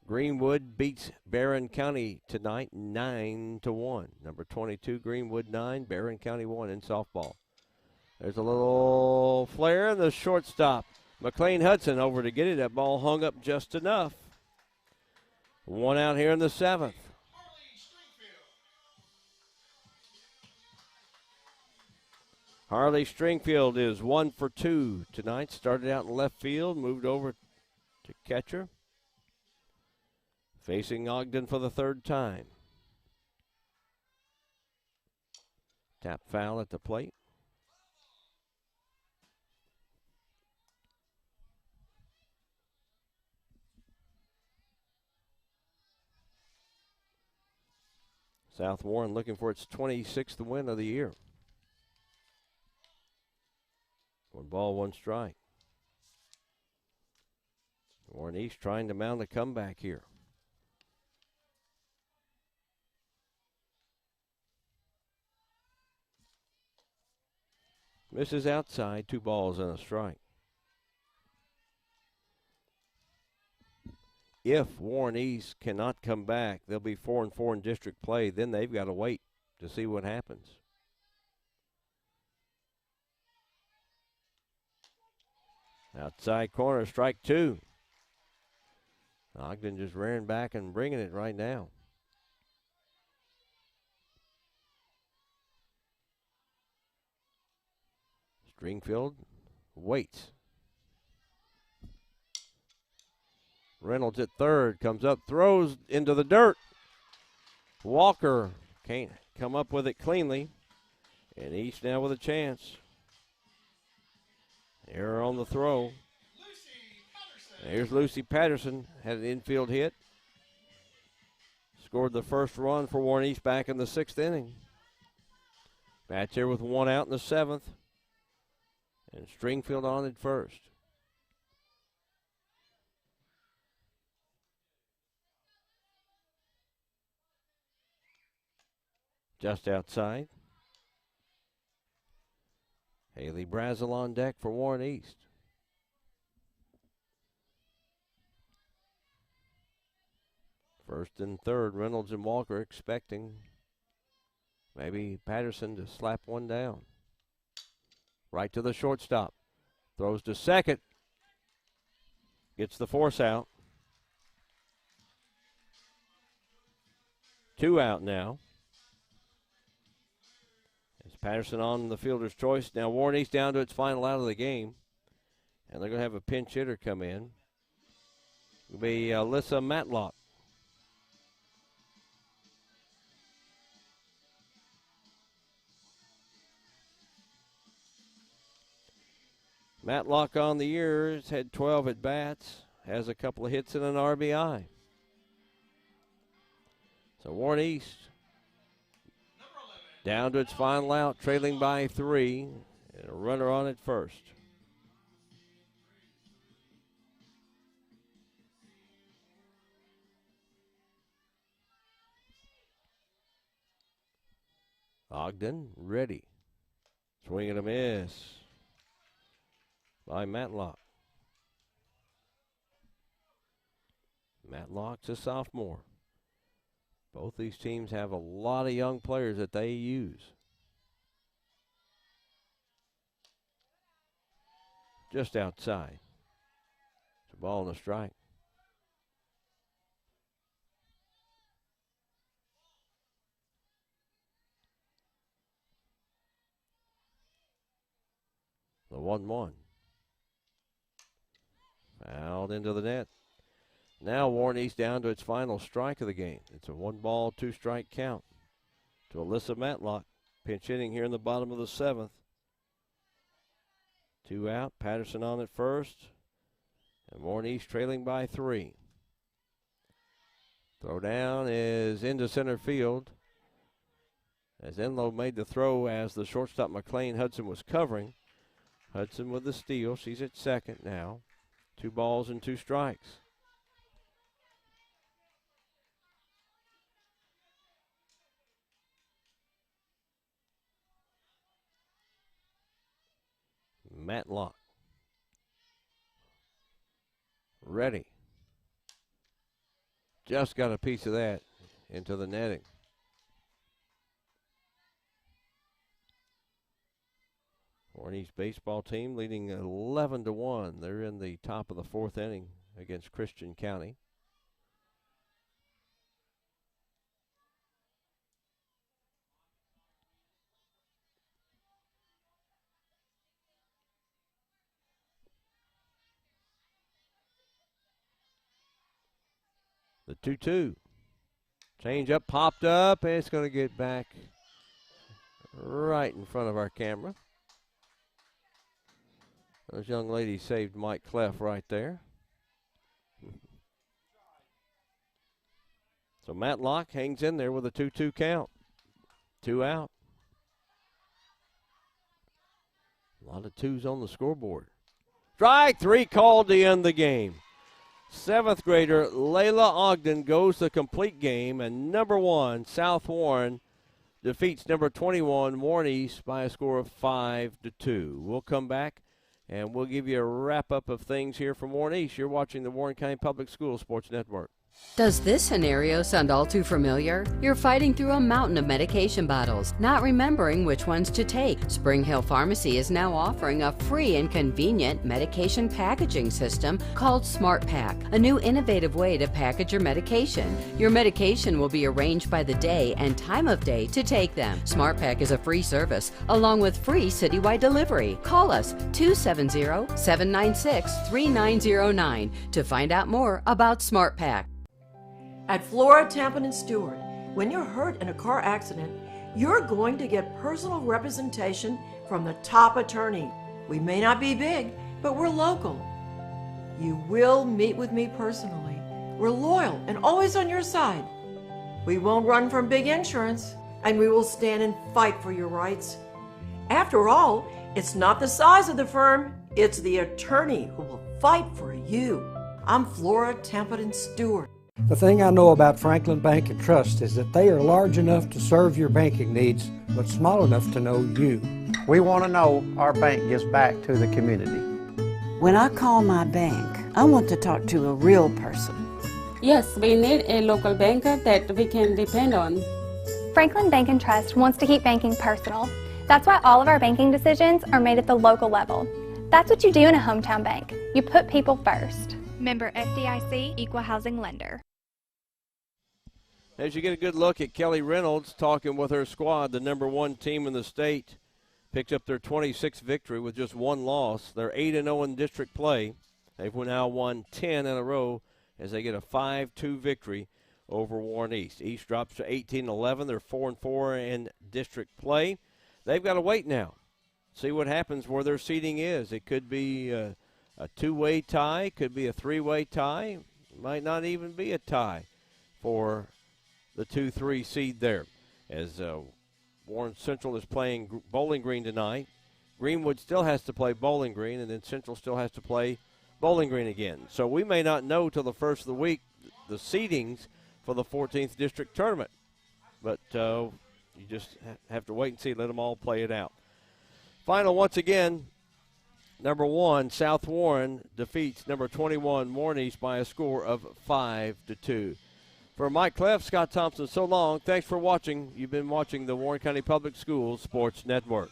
Greenwood beats Barron County tonight 9-1. Number 22, Greenwood 9, Barron County 1 in softball. There's a little flare in the shortstop. McLean Hudson over to get it. That ball hung up just enough. One out here in the 7th. Harley Stringfield is 1 for 2 tonight. Started out in left field, moved over to catcher. Facing Ogden for the 3rd time. Tap foul at the plate. South Warren looking for its 26th win of the year. 1 ball, 1 strike. Warren East trying to mount a comeback here. Misses outside, 2 balls and a strike. If Warren East cannot come back, they'll be 4-4 in district play. Then they've got to wait to see what happens. Outside corner, strike 2. Ogden just rearing back and bringing it right now. Stringfield waits. Reynolds at third, comes up, throws into the dirt. Walker can't come up with it cleanly. And East now with a chance. Error on the throw. Here's Lucy Patterson, had an infield hit. Scored the first run for Warren East back in the 6th inning. Match here with 1 out in the 7th. And Stringfield on at first. Just outside. Haley Brazel on deck for Warren East. First and third, Reynolds and Walker expecting maybe Patterson to slap one down. Right to the shortstop. Throws to second. Gets the force out. 2 out now. It's Patterson on the fielder's choice. Now Warren East down to its final out of the game. And they're going to have a pinch hitter come in. It'll be Alyssa Matlock. Matlock on the year has had 12 at-bats, has a couple of hits and an RBI. So Warren East down to its final out, trailing by 3, and a runner on at first. Ogden ready. Swing and a miss by Matlock. Matlock's a sophomore. Both these teams have a lot of young players that they use. Just outside. It's a ball and a strike. The 1-1. Fouled into the net. Now Warren East down to its final strike of the game. It's a 1-ball, 2-strike count to Alyssa Matlock. Pinch hitting here in the bottom of the 7th. 2 out. Patterson on at first. And Warren East trailing by 3. Throw down is into center field. As Enlow made the throw as the shortstop McLean Hudson was covering. Hudson with the steal. She's at second now. 2 balls and 2 strikes. Matlock. Ready. just got a piece of that into the netting. Warren East baseball team leading 11-1. They're in the top of the fourth inning against Christian County. The 2-2. Change up popped up, and it's going to get back right in front of our camera. Those young ladies saved Mike Cleff right there. So Matt Locke hangs in there with a 2-2 count. 2 out. A lot of twos on the scoreboard. Strike 3 called to end the game. 7th grader Layla Ogden goes the complete game, and number 1, South Warren, defeats number 21, Warren East, by a score of 5-2. We'll come back and we'll give you a wrap-up of things here from Warren East. You're watching the Warren County Public Schools Sports Network. Does this scenario sound all too familiar? You're fighting through a mountain of medication bottles, not remembering which ones to take. Spring Hill Pharmacy is now offering a free and convenient medication packaging system called Smart Pack, a new innovative way to package your medication. Your medication will be arranged by the day and time of day to take them. Smart Pack is a free service, along with free citywide delivery. Call us 270-796-3909 to find out more about Smart Pack. At Flora, Tampa, and Stewart, when you're hurt in a car accident, you're going to get personal representation from the top attorney. We may not be big, but we're local. You will meet with me personally. We're loyal and always on your side. We won't run from big insurance, and we will stand and fight for your rights. After all, it's not the size of the firm, it's the attorney who will fight for you. I'm Flora, Tampa, and Stewart. The thing I know about Franklin Bank and Trust is that they are large enough to serve your banking needs, but small enough to know you. We want to know our bank gives back to the community. When I call my bank, I want to talk to a real person. Yes, we need a local banker that we can depend on. Franklin Bank and Trust wants to keep banking personal. That's why all of our banking decisions are made at the local level. That's what you do in a hometown bank. You put people first. Member FDIC, Equal Housing Lender. As you get a good look at Kelly Reynolds talking with her squad, the number 1 team in the state picked up their 26th victory with just 1 loss. They're 8-0 in district play. They've now won 10 in a row as they get a 5-2 victory over Warren East. East drops to 18-11. They're 4-4 in district play. They've got to wait now. See what happens where their seeding is. It could be a 2-way tie, could be a 3-way tie, might not even be a tie for the 2-3 seed there. As Warren Central is playing Bowling Green tonight. Greenwood still has to play Bowling Green, and then Central still has to play Bowling Green again. So we may not know till the first of the week the seedings for the 14th district tournament. But you just have to wait and see, let them all play it out. Final once again, number 1, South Warren defeats number 21, Warren East, by a score of 5-2. For Mike Cleff, Scott Thompson, so long. Thanks for watching. You've been watching the Warren County Public Schools Sports Network.